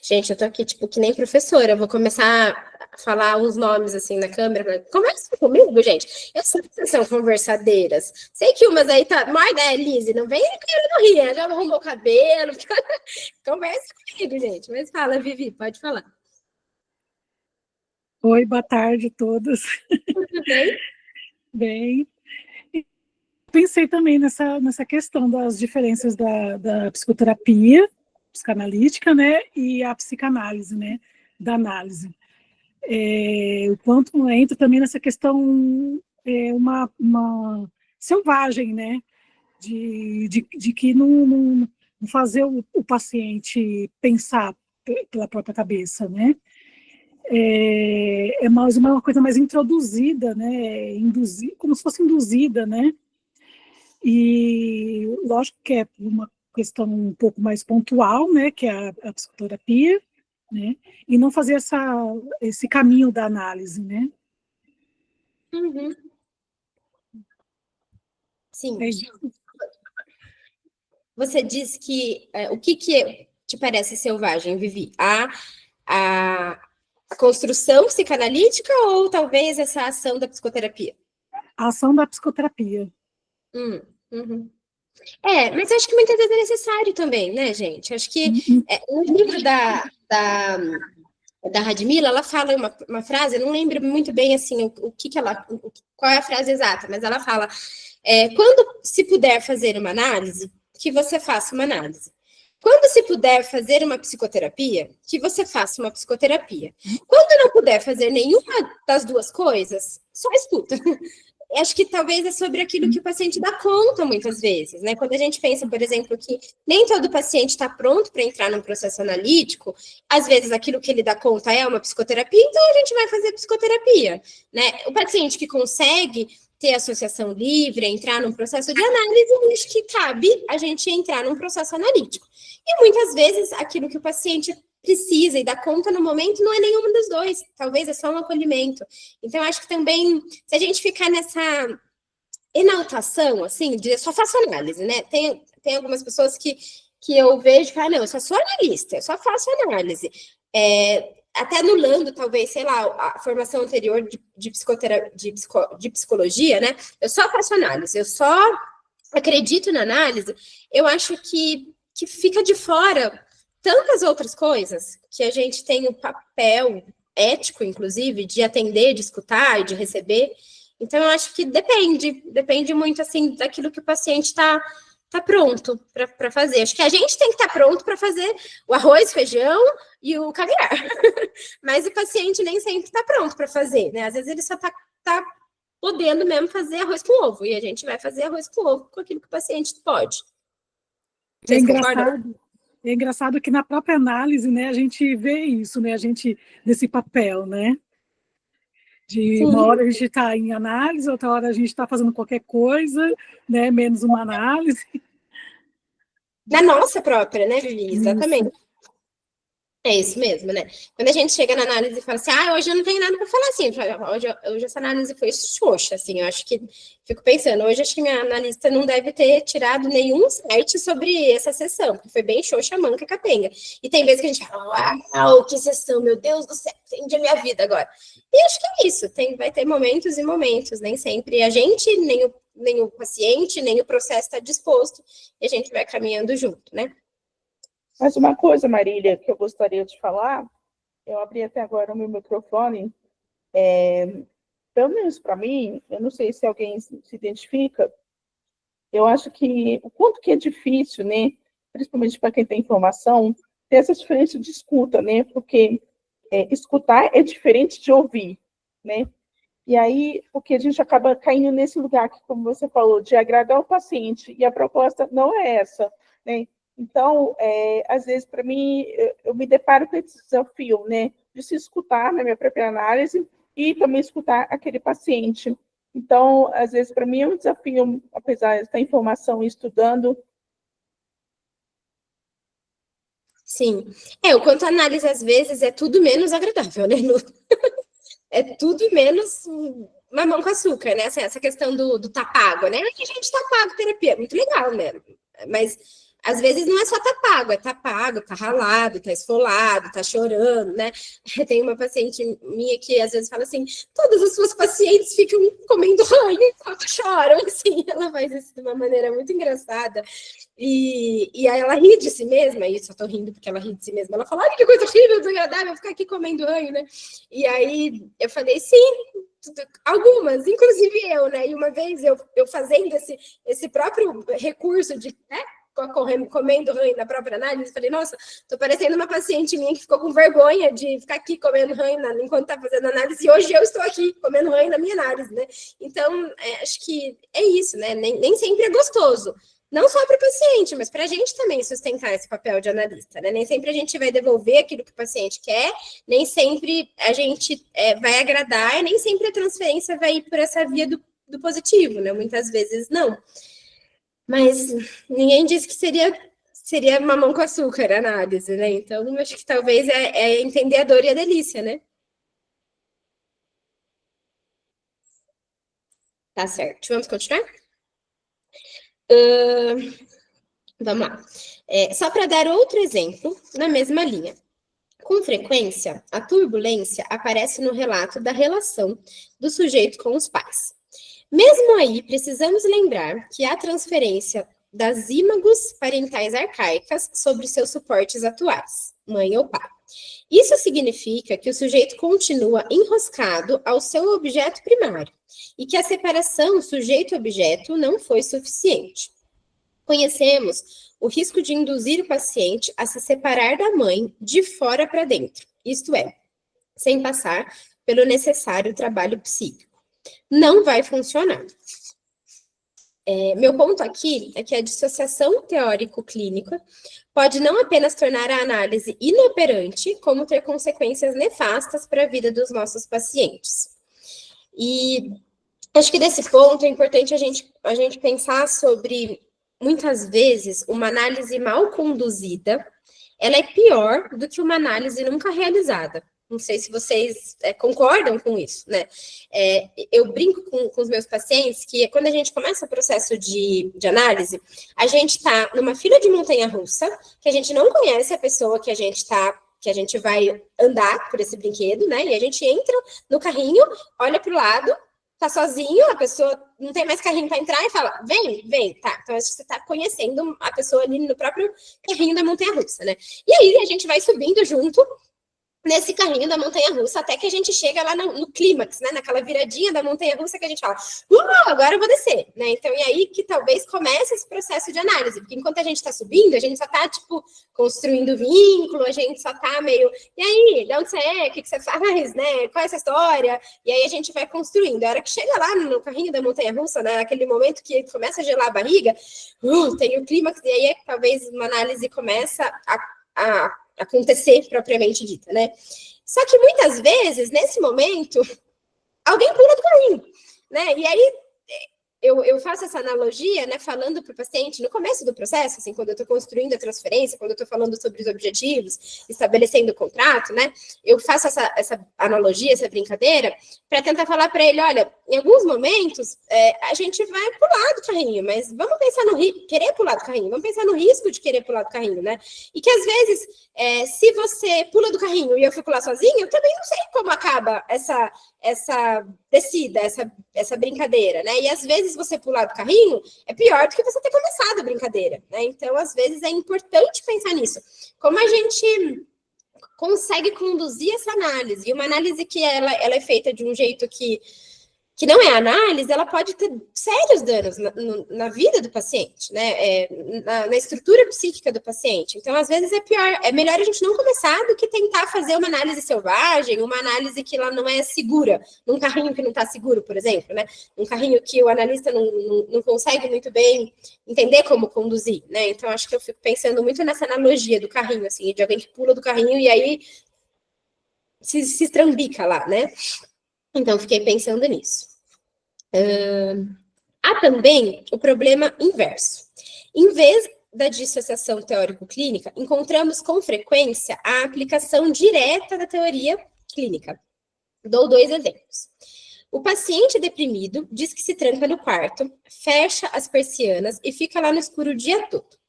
Gente, eu tô aqui, tipo, que nem professora. Eu vou começar a falar uns nomes, assim, na câmera. Conversa comigo, gente. Eu sei que vocês são conversadeiras. Sei que umas aí tá... Mas, né, Lise? Não vem querendo rir. Já arrumou o cabelo. Conversa comigo, gente. Mas fala, Vivi, pode falar. Oi, boa tarde a todos. Tudo bem? Bem. Pensei também nessa questão das diferenças da psicoterapia psicanalítica, né, e a psicanálise, né, da análise. O quanto entra também nessa questão uma selvagem, né, de que não fazer o paciente pensar pela própria cabeça, né, mais uma coisa mais introduzida, né, como se fosse induzida, né, e lógico que é uma questão um pouco mais pontual, né, que é a psicoterapia, né, e não fazer esse caminho da análise, né. Uhum. Sim. Você diz que o que te parece selvagem, Vivi? A construção psicanalítica ou talvez essa ação da psicoterapia? A ação da psicoterapia. Uhum. Mas acho que muitas vezes é necessário também, né, gente? Acho que no livro da Radmila, ela fala uma frase, eu não lembro muito bem assim qual é a frase exata, mas ela fala: quando se puder fazer uma análise, que você faça uma análise. Quando se puder fazer uma psicoterapia, que você faça uma psicoterapia. Quando não puder fazer nenhuma das duas coisas, só escuta. Acho que talvez é sobre aquilo que o paciente dá conta muitas vezes, né? Quando a gente pensa, por exemplo, que nem todo paciente está pronto para entrar num processo analítico, às vezes aquilo que ele dá conta é uma psicoterapia, então a gente vai fazer psicoterapia, né? O paciente que consegue ter associação livre, entrar num processo de análise, acho que cabe a gente entrar num processo analítico. E muitas vezes aquilo que o paciente precisa e dá conta no momento não é nenhum dos dois, talvez é só um acolhimento. Então, acho que também, se a gente ficar nessa enaltação, assim, de só faço análise, né? Tem algumas pessoas que eu vejo que, não, eu só sou analista, eu só faço análise. Até anulando, talvez, sei lá, a formação anterior de psicologia, né? Eu só faço análise, eu só acredito na análise. Eu acho que fica de fora tantas outras coisas que a gente tem o papel ético, inclusive, de atender, de escutar e de receber. Então, eu acho que depende muito, assim, daquilo que o paciente está pronto para fazer. Acho que a gente tem que estar pronto para fazer o arroz, feijão e o caviar. Mas o paciente nem sempre está pronto para fazer, né? Às vezes ele só está podendo mesmo fazer arroz com ovo, e a gente vai fazer arroz com ovo com aquilo que o paciente pode. Vocês concordam? É engraçado que na própria análise, né, a gente vê isso, né, a gente desse papel, né, de uma hora a gente está em análise, outra hora a gente está fazendo qualquer coisa, né, menos uma análise. Na nossa própria, né, Vivi? Exatamente. É isso mesmo, né? Quando a gente chega na análise e fala assim, hoje eu não tenho nada para falar assim, hoje essa análise foi xoxa, assim, eu acho que, fico pensando, hoje acho que minha analista não deve ter tirado nenhum site sobre essa sessão, porque foi bem xoxa, manca, capenga. E tem vezes que a gente fala, uau, que sessão, meu Deus do céu, entendi a minha vida agora. E acho que é isso, vai ter momentos e momentos, nem sempre a gente, nem o paciente, nem o processo está disposto, e a gente vai caminhando junto, né? Mas uma coisa, Marília, que eu gostaria de falar, eu abri até agora o meu microfone, pelo menos para mim, eu não sei se alguém se identifica, eu acho que o quanto que é difícil, né, principalmente para quem tem informação, ter essa diferença de escuta, né, porque escutar é diferente de ouvir, né, e aí, porque a gente acaba caindo nesse lugar que, como você falou, de agradar o paciente, e a proposta não é essa, né. Então, às vezes, para mim, eu me deparo com esse desafio, né, de se escutar na minha própria análise e também escutar aquele paciente. Então, às vezes, para mim é um desafio, apesar de estar em formação e estudando. Sim. O quanto a análise, às vezes, é tudo menos agradável, né? É tudo menos mamão com açúcar, né? Essa questão do tá pago, né? A gente tá pago terapia, muito legal mesmo. Mas às vezes não é só tá pago, tá ralado, tá esfolado, tá chorando, né? Tem uma paciente minha que às vezes fala assim, todas as suas pacientes ficam comendo ranho enquanto choram, assim, ela faz isso de uma maneira muito engraçada. E aí ela ri de si mesma, e isso eu tô rindo porque ela ri de si mesma, ela fala, olha que coisa horrível, desagradável, ficar aqui comendo ranho, né? E aí eu falei, sim, algumas, inclusive eu, né? E uma vez eu fazendo esse próprio recurso de, né, comendo ranho na própria análise, falei, nossa, tô parecendo uma paciente minha que ficou com vergonha de ficar aqui comendo ranho enquanto tá fazendo análise, e hoje eu estou aqui comendo ranho na minha análise, né? Então, acho que é isso, né? Nem sempre é gostoso. Não só para o paciente, mas para a gente também sustentar esse papel de analista, né? Nem sempre a gente vai devolver aquilo que o paciente quer, nem sempre a gente vai agradar, nem sempre a transferência vai ir por essa via do positivo, né? Muitas vezes não. Mas ninguém disse que seria mamão com açúcar a análise, né? Então, acho que talvez é entender a dor e a delícia, né? Tá certo. Vamos continuar? Vamos lá. Só para dar outro exemplo, na mesma linha. Com frequência, a turbulência aparece no relato da relação do sujeito com os pais. Mesmo aí, precisamos lembrar que há transferência das ímagos parentais arcaicas sobre seus suportes atuais, mãe ou pai. Isso significa que o sujeito continua enroscado ao seu objeto primário e que a separação sujeito-objeto não foi suficiente. Conhecemos o risco de induzir o paciente a se separar da mãe de fora para dentro, isto é, sem passar pelo necessário trabalho psíquico. Não vai funcionar. Meu ponto aqui é que a dissociação teórico-clínica pode não apenas tornar a análise inoperante, como ter consequências nefastas para a vida dos nossos pacientes. E acho que desse ponto é importante a gente pensar sobre, muitas vezes, uma análise mal conduzida, ela é pior do que uma análise nunca realizada. Não sei se vocês concordam com isso, né? Eu brinco com os meus pacientes que quando a gente começa o processo de análise, a gente está numa fila de montanha-russa, que a gente não conhece a pessoa que a gente vai andar por esse brinquedo, né? E a gente entra no carrinho, olha para o lado, tá sozinho, a pessoa não tem mais carrinho para entrar e fala, vem, tá. Então, acho que você está conhecendo a pessoa ali no próprio carrinho da montanha-russa, né? E aí, a gente vai subindo junto nesse carrinho da montanha-russa, até que a gente chega lá no clímax, né, naquela viradinha da montanha-russa que a gente fala, agora eu vou descer, né, então é aí que talvez comece esse processo de análise, porque enquanto a gente está subindo, a gente só está, tipo, construindo vínculo, a gente só está meio, e aí, de onde você é, o que você faz, né, qual é essa história, e aí a gente vai construindo, a hora que chega lá no carrinho da montanha-russa, né, aquele momento que começa a gelar a barriga, tem o clímax, e aí talvez uma análise começa a acontecer propriamente dita, né? Só que muitas vezes, nesse momento, alguém pula do carrinho, né? E aí eu faço essa analogia, né, falando para o paciente no começo do processo, assim, quando eu estou construindo a transferência, quando eu estou falando sobre os objetivos, estabelecendo o contrato, né, eu faço essa analogia, essa brincadeira, para tentar falar para ele, olha, em alguns momentos a gente vai pular do carrinho, mas vamos pensar querer pular do carrinho, vamos pensar no risco de querer pular do carrinho, né, e que às vezes, se você pula do carrinho e eu fico lá sozinho, eu também não sei como acaba essa descida, essa brincadeira, né, e às vezes você pular do carrinho é pior do que você ter começado a brincadeira, né? Então, às vezes, é importante pensar nisso. Como a gente consegue conduzir essa análise? E uma análise que ela é feita de um jeito que não é análise, ela pode ter sérios danos na vida do paciente, né? Na estrutura psíquica do paciente. Então, às vezes, é melhor a gente não começar do que tentar fazer uma análise selvagem, uma análise que ela não é segura, num carrinho que não está seguro, por exemplo, né? Um carrinho que o analista não consegue muito bem entender como conduzir, né? Então, acho que eu fico pensando muito nessa analogia do carrinho, assim, de alguém que pula do carrinho e aí se estrambica lá, né? Então, fiquei pensando nisso. Há também o problema inverso. Em vez da dissociação teórico-clínica, encontramos com frequência a aplicação direta da teoria clínica. Dou 2 exemplos. O paciente deprimido diz que se tranca no quarto, fecha as persianas e fica lá no escuro o dia todo.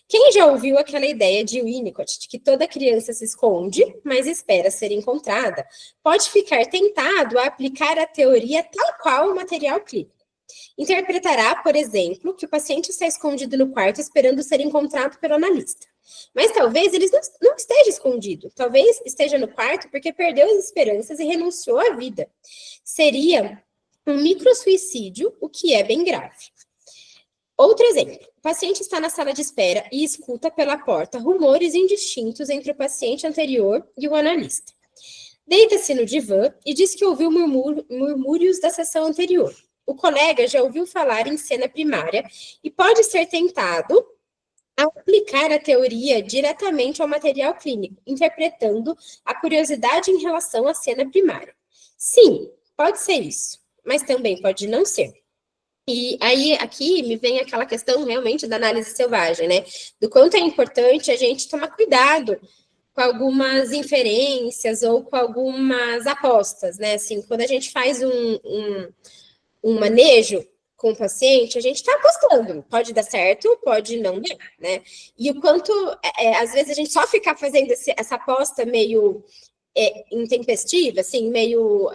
Quem já ouviu aquela ideia de Winnicott, de que toda criança se esconde, mas espera ser encontrada, pode ficar tentado a aplicar a teoria tal qual o material clínico. Interpretará, por exemplo, que o paciente está escondido no quarto esperando ser encontrado pelo analista. Mas talvez ele não esteja escondido, talvez esteja no quarto porque perdeu as esperanças e renunciou à vida. Seria um microsuicídio, o que é bem grave. Outro exemplo, o paciente está na sala de espera e escuta pela porta rumores indistintos entre o paciente anterior e o analista. Deita-se no divã e diz que ouviu murmúrios da sessão anterior. O colega já ouviu falar em cena primária e pode ser tentado a aplicar a teoria diretamente ao material clínico, interpretando a curiosidade em relação à cena primária. Sim, pode ser isso, mas também pode não ser. E aí, aqui, me vem aquela questão realmente da análise selvagem, né? Do quanto é importante a gente tomar cuidado com algumas inferências ou com algumas apostas, né? Assim, quando a gente faz um manejo com o paciente, a gente está apostando. Pode dar certo, pode não dar, né? E o quanto, às vezes, a gente só ficar fazendo essa aposta meio intempestiva, assim, meio...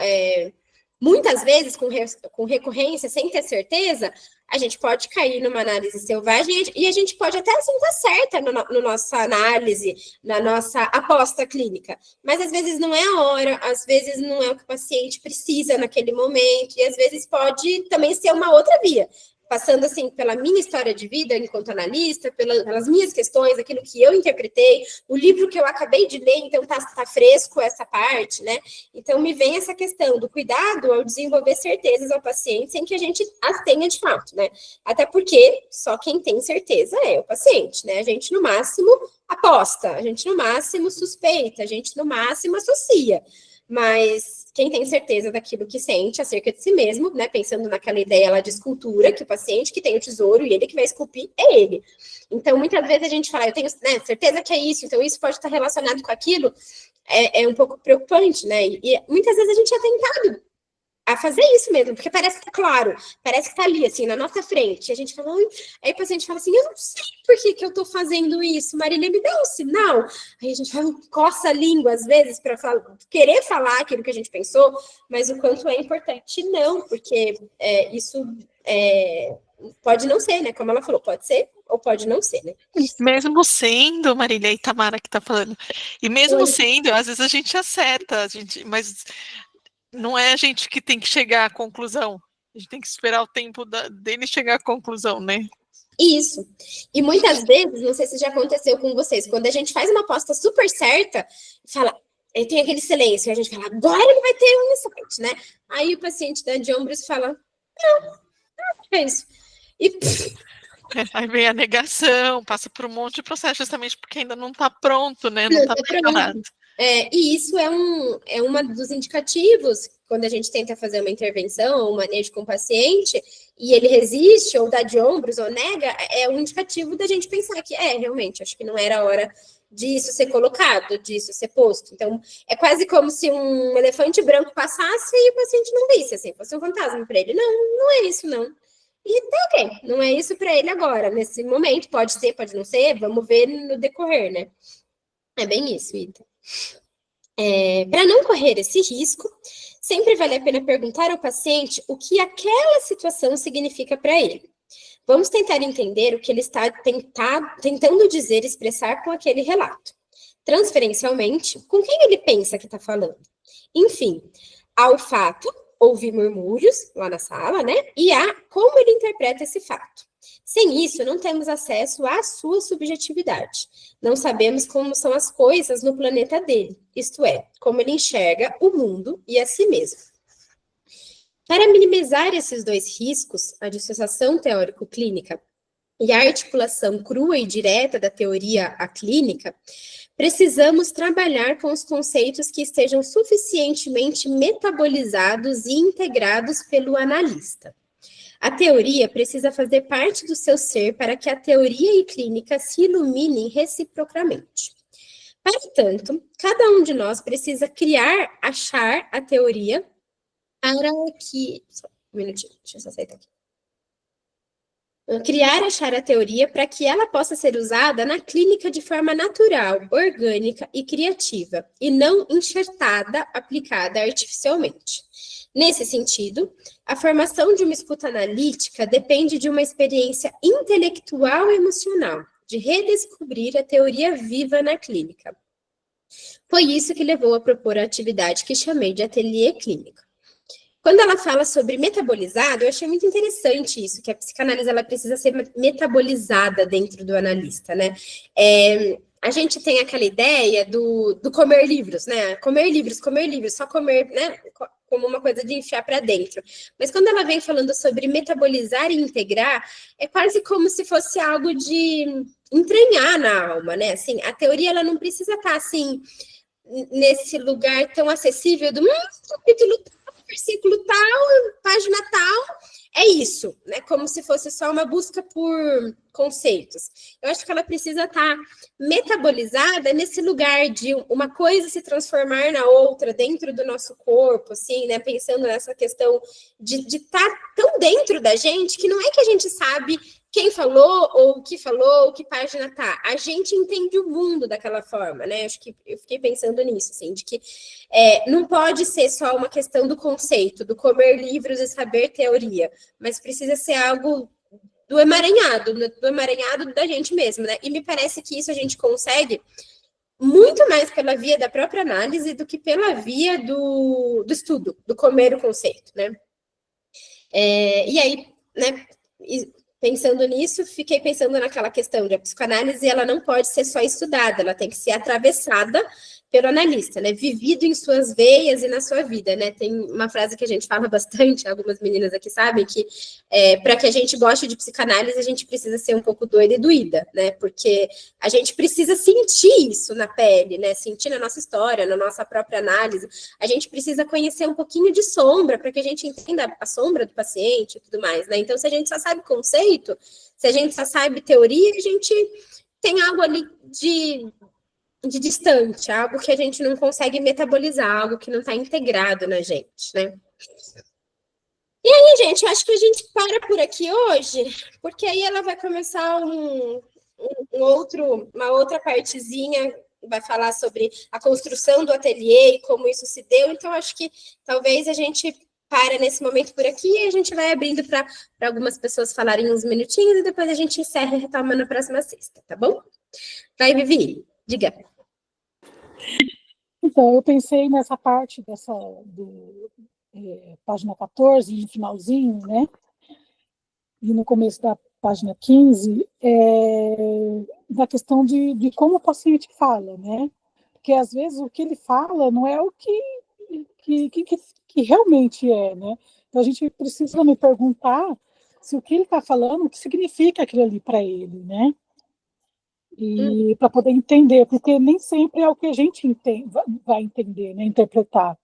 muitas vezes, com recorrência, sem ter certeza, a gente pode cair numa análise selvagem e a gente pode até assim estar certa no nossa análise, na nossa aposta clínica. Mas às vezes não é a hora, às vezes não é o que o paciente precisa naquele momento, e às vezes pode também ser uma outra via. Passando, assim, pela minha história de vida enquanto analista, pelas minhas questões, aquilo que eu interpretei, o livro que eu acabei de ler, então tá fresco essa parte, né? Então, me vem essa questão do cuidado ao desenvolver certezas ao paciente sem que a gente as tenha de fato, né? Até porque só quem tem certeza é o paciente, né? A gente, no máximo, aposta, a gente, no máximo, suspeita, a gente, no máximo, associa. Mas quem tem certeza daquilo que sente acerca de si mesmo, né, pensando naquela ideia lá de escultura, que o paciente que tem o tesouro e ele que vai esculpir é ele. Então, muitas vezes a gente fala, eu tenho, né, certeza que é isso, então isso pode estar relacionado com aquilo, é um pouco preocupante, né, e muitas vezes a gente é tentado a fazer isso mesmo, porque parece que tá claro, parece que tá ali, assim, na nossa frente. A gente fala, aí o paciente fala assim, eu não sei por que eu tô fazendo isso, Marília, me dá um sinal. Aí a gente fala, coça a língua, às vezes, para querer falar aquilo que a gente pensou, mas o quanto é importante não, porque isso pode não ser, né? Como ela falou, pode ser ou pode não ser, né? Mesmo sendo, Marília e Tamara que tá falando, e mesmo sendo, às vezes a gente acerta, mas não é a gente que tem que chegar à conclusão. A gente tem que esperar o tempo dele chegar à conclusão, né? Isso. E muitas vezes, não sei se já aconteceu com vocês, quando a gente faz uma aposta super certa, fala, tem aquele silêncio, e a gente fala, agora ele vai ter um insight, né? Aí o paciente dá de ombros e fala, não é isso. E aí vem a negação, passa por um monte de processo, justamente porque ainda não está pronto, né? Não está preparado. E isso é uma dos indicativos, quando a gente tenta fazer uma intervenção ou um manejo com o paciente, e ele resiste, ou dá de ombros, ou nega, é um indicativo da gente pensar que, realmente, acho que não era a hora disso ser colocado, disso ser posto. Então, é quase como se um elefante branco passasse e o paciente não visse, assim, fosse um fantasma para ele. Não é isso, não. E tá ok, não é isso para ele agora, nesse momento, pode ser, pode não ser, vamos ver no decorrer, né? É bem isso, Ita. Para não correr esse risco, sempre vale a pena perguntar ao paciente o que aquela situação significa para ele. Vamos tentar entender o que ele está tentando dizer e expressar com aquele relato. Transferencialmente, com quem ele pensa que está falando. Enfim, ao fato, ouvir murmúrios lá na sala, né? E a como ele interpreta esse fato. Sem isso, não temos acesso à sua subjetividade. Não sabemos como são as coisas no planeta dele, isto é, como ele enxerga o mundo e a si mesmo. Para minimizar esses dois riscos, a dissociação teórico-clínica e a articulação crua e direta da teoria à clínica, precisamos trabalhar com os conceitos que estejam suficientemente metabolizados e integrados pelo analista. A teoria precisa fazer parte do seu ser para que a teoria e clínica se iluminem reciprocamente. Para tanto, cada um de nós precisa achar a teoria para que... Só um minutinho, deixa eu só aceitar aqui. Achar a teoria para que ela possa ser usada na clínica de forma natural, orgânica e criativa, e não enxertada, aplicada artificialmente. Nesse sentido, a formação de uma escuta analítica depende de uma experiência intelectual e emocional, de redescobrir a teoria viva na clínica. Foi isso que levou a propor a atividade que chamei de ateliê clínico. Quando ela fala sobre metabolizado, eu achei muito interessante isso, que a psicanálise ela precisa ser metabolizada dentro do analista, né? A gente tem aquela ideia do comer livros, né? Comer livros, só comer, né? Como uma coisa de enfiar para dentro. Mas quando ela vem falando sobre metabolizar e integrar, é quase como se fosse algo de entranhar na alma, né? Assim, a teoria ela não precisa estar assim nesse lugar tão acessível do capítulo tal, versículo tal, página tal. É isso, né? Como se fosse só uma busca por conceitos. Eu acho que ela precisa estar metabolizada nesse lugar de uma coisa se transformar na outra dentro do nosso corpo, assim, né? Pensando nessa questão de estar tão dentro da gente que não é que a gente sabe quem falou, ou que página tá. A gente entende o mundo daquela forma, né? Acho que eu fiquei pensando nisso, assim, de que não pode ser só uma questão do conceito, do comer livros e saber teoria, mas precisa ser algo do emaranhado da gente mesmo, né? E me parece que isso a gente consegue muito mais pela via da própria análise do que pela via do estudo, do comer o conceito, né? E aí, né, pensando nisso, fiquei pensando naquela questão de a psicoanálise, ela não pode ser só estudada, ela tem que ser atravessada pelo analista, né, vivido em suas veias e na sua vida, né, tem uma frase que a gente fala bastante, algumas meninas aqui sabem, que para que a gente goste de psicanálise, a gente precisa ser um pouco doida e doída, né, porque a gente precisa sentir isso na pele, né, sentir na nossa história, na nossa própria análise, a gente precisa conhecer um pouquinho de sombra, para que a gente entenda a sombra do paciente e tudo mais, né, então se a gente só sabe conceito, se a gente só sabe teoria, a gente tem algo ali de distante, algo que a gente não consegue metabolizar, algo que não está integrado na gente, né? E aí, gente, eu acho que a gente para por aqui hoje, porque aí ela vai começar uma outra partezinha, vai falar sobre a construção do ateliê e como isso se deu, então acho que talvez a gente para nesse momento por aqui e a gente vai abrindo para algumas pessoas falarem uns minutinhos e depois a gente encerra e retoma na próxima sexta, tá bom? Vai, Vivi, diga. Então, eu pensei nessa parte página 14, no finalzinho, né? E no começo da página 15, da questão de como o paciente fala, né? Porque, às vezes, o que ele fala não é o que realmente é, né? Então, a gente precisa me perguntar se o que ele está falando, o que significa aquilo ali para ele, né? E para poder entender, porque nem sempre é o que a gente vai entender, né, interpretar,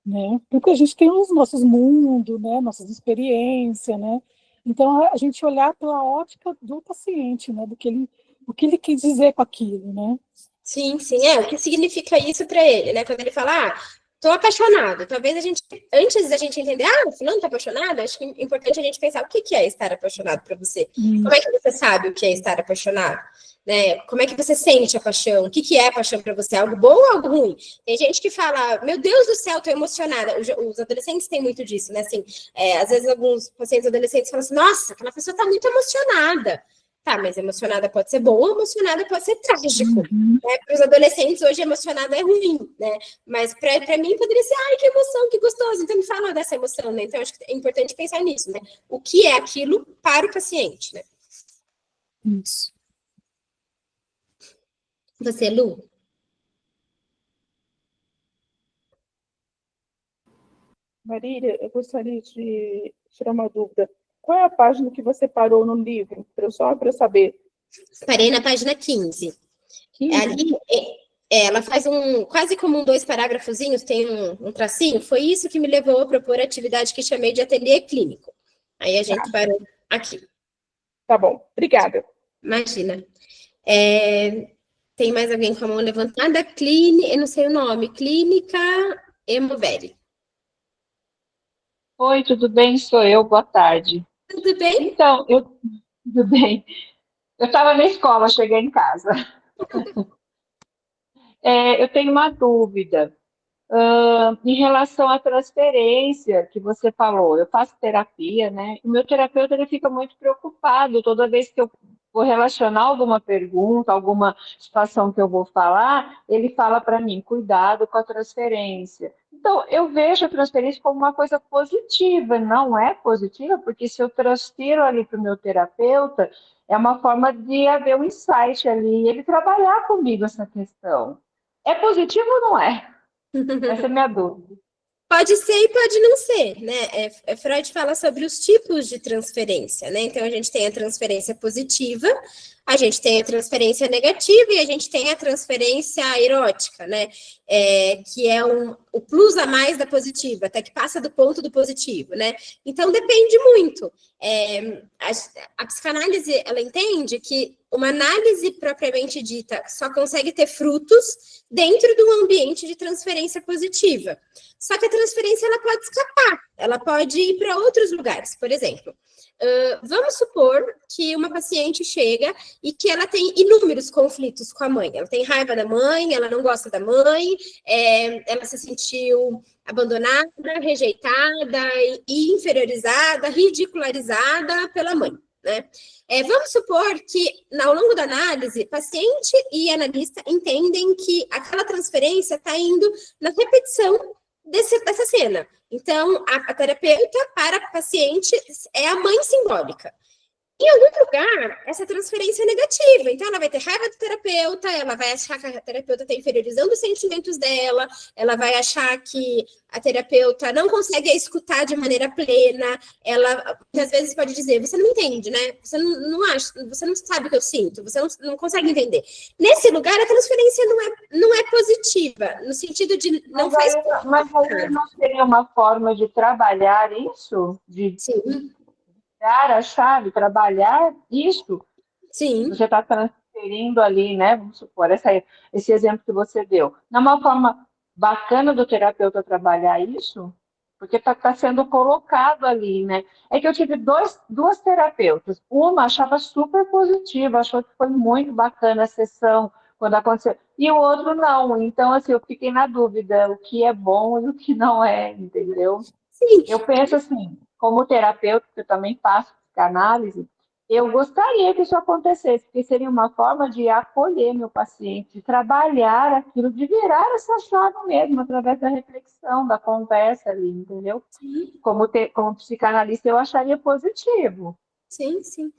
né, porque a gente tem os nossos mundos, né, nossas experiências, né, então a gente olhar pela ótica do paciente, né, o que ele quis dizer com aquilo, né. Sim, o que significa isso para ele, né, quando ele fala, tô apaixonado, talvez antes da gente entender, o fulano tá apaixonado, acho que é importante a gente pensar o que é estar apaixonado para você, como é que você sabe o que é estar apaixonado? Né? Como é que você sente a paixão? O que é a paixão para você? Algo bom ou algo ruim? Tem gente que fala, meu Deus do céu, tô emocionada. Os adolescentes têm muito disso, né? Assim, às vezes alguns pacientes adolescentes falam assim, nossa, aquela pessoa tá muito emocionada. Tá, mas emocionada pode ser bom ou emocionada pode ser trágico. Né? Para os adolescentes, hoje emocionada é ruim, né? Mas para mim poderia ser, ai, que emoção, que gostoso. Então me fala dessa emoção, né? Então acho que é importante pensar nisso, né? O que é aquilo para o paciente, né? Isso. Você, Lu? Marília, eu gostaria de tirar uma dúvida. Qual é a página que você parou no livro? Só para eu saber. Parei na página 15. Ali, ela faz quase como 2 parágrafozinhos, tem um tracinho. Foi isso que me levou a propor a atividade que chamei de ateliê clínico. Aí a gente parou aqui. Tá bom, obrigada. Imagina. Tem mais alguém com a mão levantada? Eu não sei o nome. Clínica Emoveri. Oi, tudo bem? Sou eu, boa tarde. Tudo bem? Então, tudo bem. Eu estava na escola, cheguei em casa. Eu tenho uma dúvida. Em relação à transferência que você falou, eu faço terapia, né? O meu terapeuta ele fica muito preocupado toda vez que eu vou relacionar alguma pergunta, alguma situação que eu vou falar, ele fala para mim, cuidado com a transferência. Então, eu vejo a transferência como uma coisa positiva, não é positiva, porque se eu transfiro ali para o meu terapeuta, é uma forma de haver um insight ali, ele trabalhar comigo essa questão. É positivo ou não é? Essa é a minha dúvida. Pode ser e pode não ser, né? Freud fala sobre os tipos de transferência, né? Então, a gente tem a transferência positiva, a gente tem a transferência negativa e a gente tem a transferência erótica, né? Que é o plus a mais da positiva, até que passa do ponto do positivo, né? Então, depende muito. A psicanálise, ela entende que uma análise propriamente dita só consegue ter frutos dentro do ambiente de transferência positiva. Só que a transferência, ela pode escapar, ela pode ir para outros lugares. Por exemplo, vamos supor que uma paciente chega e que ela tem inúmeros conflitos com a mãe. Ela tem raiva da mãe, ela não gosta da mãe, ela se sentiu abandonada, rejeitada e inferiorizada, ridicularizada pela mãe, né? Vamos supor que, ao longo da análise, paciente e analista entendem que aquela transferência está indo na repetição dessa cena. Então, a terapeuta para a paciente é a mãe simbólica. Em algum lugar, essa transferência é negativa. Então, ela vai ter raiva do terapeuta, ela vai achar que a terapeuta está inferiorizando os sentimentos dela, ela vai achar que a terapeuta não consegue escutar de maneira plena, ela, às vezes, pode dizer, você não entende, né? Você não sabe o que eu sinto, você não consegue entender. Nesse lugar, a transferência não é positiva, no sentido de não faz... Mas aí não seria uma forma de trabalhar isso? Sim. A chave, trabalhar isso, Sim. Você está transferindo ali, né? Vamos supor, esse exemplo que você deu. Não é uma forma bacana do terapeuta trabalhar isso, porque está sendo colocado ali, né? É que eu tive duas terapeutas. Uma achava super positiva, achou que foi muito bacana a sessão quando aconteceu. E o outro não. Então, assim, eu fiquei na dúvida o que é bom e o que não é, entendeu? Sim. Eu penso assim, como terapeuta, que eu também faço psicanálise, eu gostaria que isso acontecesse, porque seria uma forma de acolher meu paciente, de trabalhar aquilo, de virar essa chave mesmo, através da reflexão, da conversa ali, entendeu? Como psicanalista, eu acharia positivo. Sim, sim.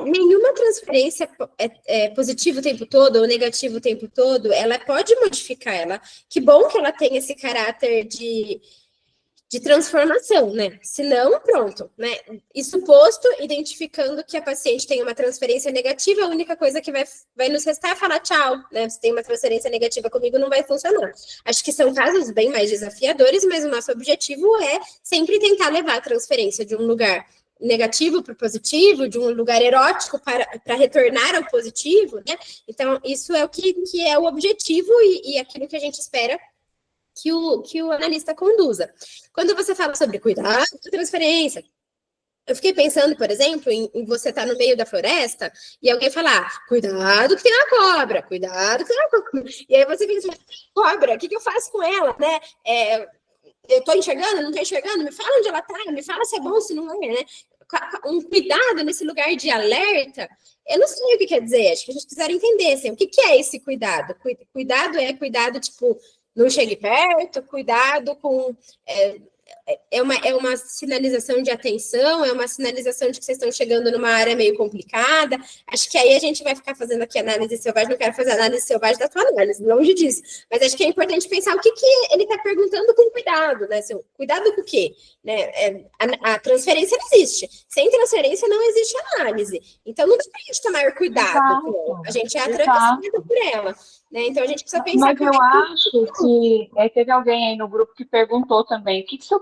Nenhuma transferência é positiva o tempo todo ou negativa o tempo todo, ela pode modificar ela. Que bom que ela tem esse caráter de transformação, né? Se não, pronto, né? Isso posto, identificando que a paciente tem uma transferência negativa, a única coisa que vai nos restar é falar tchau, né? Se tem uma transferência negativa comigo, não vai funcionar. Acho que são casos bem mais desafiadores, mas o nosso objetivo é sempre tentar levar a transferência de um lugar negativo para o positivo, de um lugar erótico para retornar ao positivo, né? Então, isso é o que é o objetivo e aquilo que a gente espera que o analista conduza. Quando você fala sobre cuidado com transferência, eu fiquei pensando, por exemplo, em você estar no meio da floresta e alguém falar, cuidado que tem uma cobra, cuidado que tem uma cobra. E aí você fica assim, cobra, o que eu faço com ela, né? Eu estou enxergando, não estou enxergando? Me fala onde ela está, me fala se é bom, se não é, né? Um cuidado nesse lugar de alerta, eu não sei o que quer dizer, acho que a gente precisa entender, assim, o que é esse cuidado? Cuidado é cuidado, tipo, não chegue perto, cuidado com... É uma sinalização de atenção, é uma sinalização de que vocês estão chegando numa área meio complicada. Acho que aí a gente vai ficar fazendo aqui análise selvagem, não quero fazer análise selvagem da tua análise, longe disso. Mas acho que é importante pensar o que ele está perguntando com cuidado, né? Assim, cuidado com o quê? Né? A transferência não existe. Sem transferência não existe análise. Então não tem pra gente tomar cuidado com ela. A gente é atravessado por ela. Né? Então a gente precisa pensar... Mas eu acho que teve alguém aí no grupo que perguntou também, o que seu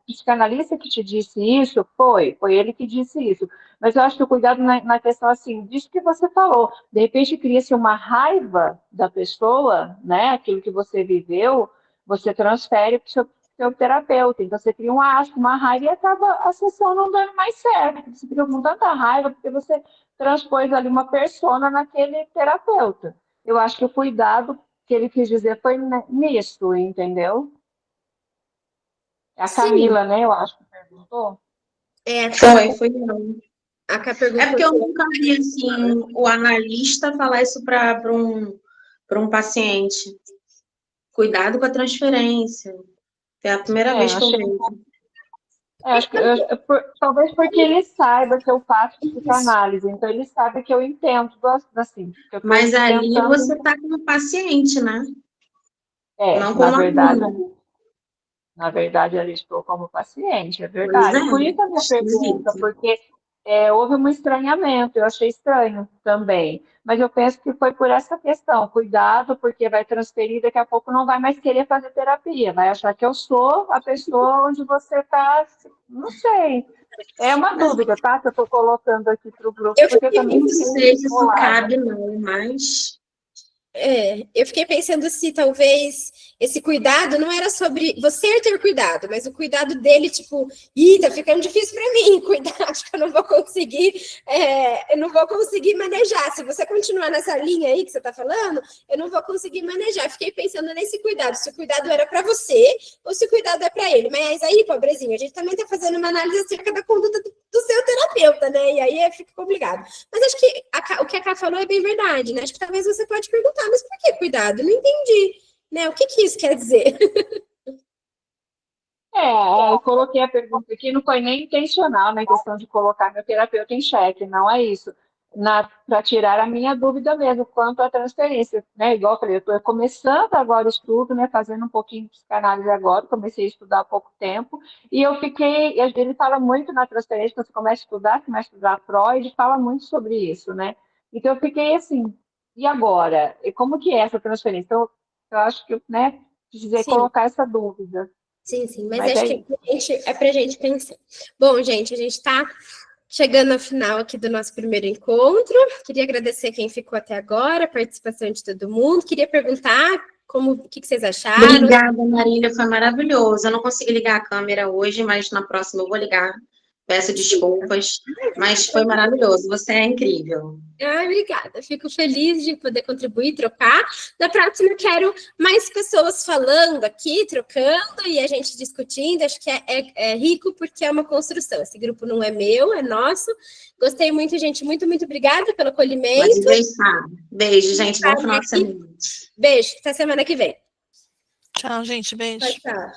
psicanalista que te disse isso? Foi ele que disse isso. Mas eu acho que o cuidado na questão, assim, disso que você falou, de repente cria-se uma raiva da pessoa, né? Aquilo que você viveu, você transfere para o seu terapeuta. Então você cria uma raiva e acaba a sessão não dando mais certo. Você fica com tanta raiva porque você transpôs ali uma persona naquele terapeuta. Eu acho que o cuidado que ele quis dizer foi nisso, entendeu? A Camila, né? Eu acho que perguntou. Foi não. A Cá perguntou. É porque eu nunca vi assim, o analista falar isso para um paciente. Cuidado com a transferência. É a primeira vez que eu vejo. Acho que talvez porque ele saiba que eu faço psicanálise, então ele sabe que eu entendo assim. Que eu mas ali você está como paciente, né? Não como na verdade, eu estou como paciente, é verdade. Por isso a minha pergunta, porque houve um estranhamento, eu achei estranho também. Mas eu penso que foi por essa questão, cuidado, porque vai transferir, daqui a pouco não vai mais querer fazer terapia, vai achar que eu sou a pessoa onde você está, não sei. É uma dúvida, tá? Que eu estou colocando aqui para o grupo. Eu também não sei se isso cabe, não, mas eu fiquei pensando se talvez esse cuidado não era sobre você ter cuidado, mas o cuidado dele, tipo, tá ficando difícil para mim cuidar, acho que eu não vou conseguir manejar. Se você continuar nessa linha aí que você está falando, eu não vou conseguir manejar. Fiquei pensando nesse cuidado, se o cuidado era para você ou se o cuidado é para ele. Mas aí, pobrezinho, a gente também está fazendo uma análise acerca da conduta do seu terapeuta, né? E aí fica complicado. Mas acho que o que a Ká falou é bem verdade, né? Acho que talvez você pode perguntar, mas por que cuidado? Não entendi. Né? O que isso quer dizer? Eu coloquei a pergunta aqui, não foi nem intencional na questão de colocar meu terapeuta em xeque, não é isso. Para tirar a minha dúvida mesmo quanto à transferência, né? Igual eu falei, eu estou começando agora o estudo, né? Fazendo um pouquinho de psicanálise agora, comecei a estudar há pouco tempo, e ele fala muito na transferência, quando você começa a estudar Freud, fala muito sobre isso, né? Então eu fiquei assim, e agora? E como que é essa transferência? Então, eu acho que, né, precisei colocar essa dúvida. Sim, mas acho que é para a gente pensar. Bom, gente, a gente está chegando ao final aqui do nosso primeiro encontro. Queria agradecer quem ficou até agora, a participação de todo mundo. Queria perguntar o que vocês acharam. Obrigada, Marília, foi maravilhoso. Eu não consegui ligar a câmera hoje, mas na próxima eu vou ligar. Peço desculpas, mas foi maravilhoso. Você é incrível. Obrigada. Fico feliz de poder contribuir, trocar. Na próxima, eu quero mais pessoas falando aqui, trocando e a gente discutindo. Acho que é rico porque é uma construção. Esse grupo não é meu, é nosso. Gostei muito, gente. Muito, muito obrigada pelo acolhimento. Pode deixar. Beijo, gente. Bom final de semana. Beijo. Até semana que vem. Tchau, gente. Beijo. Tchau.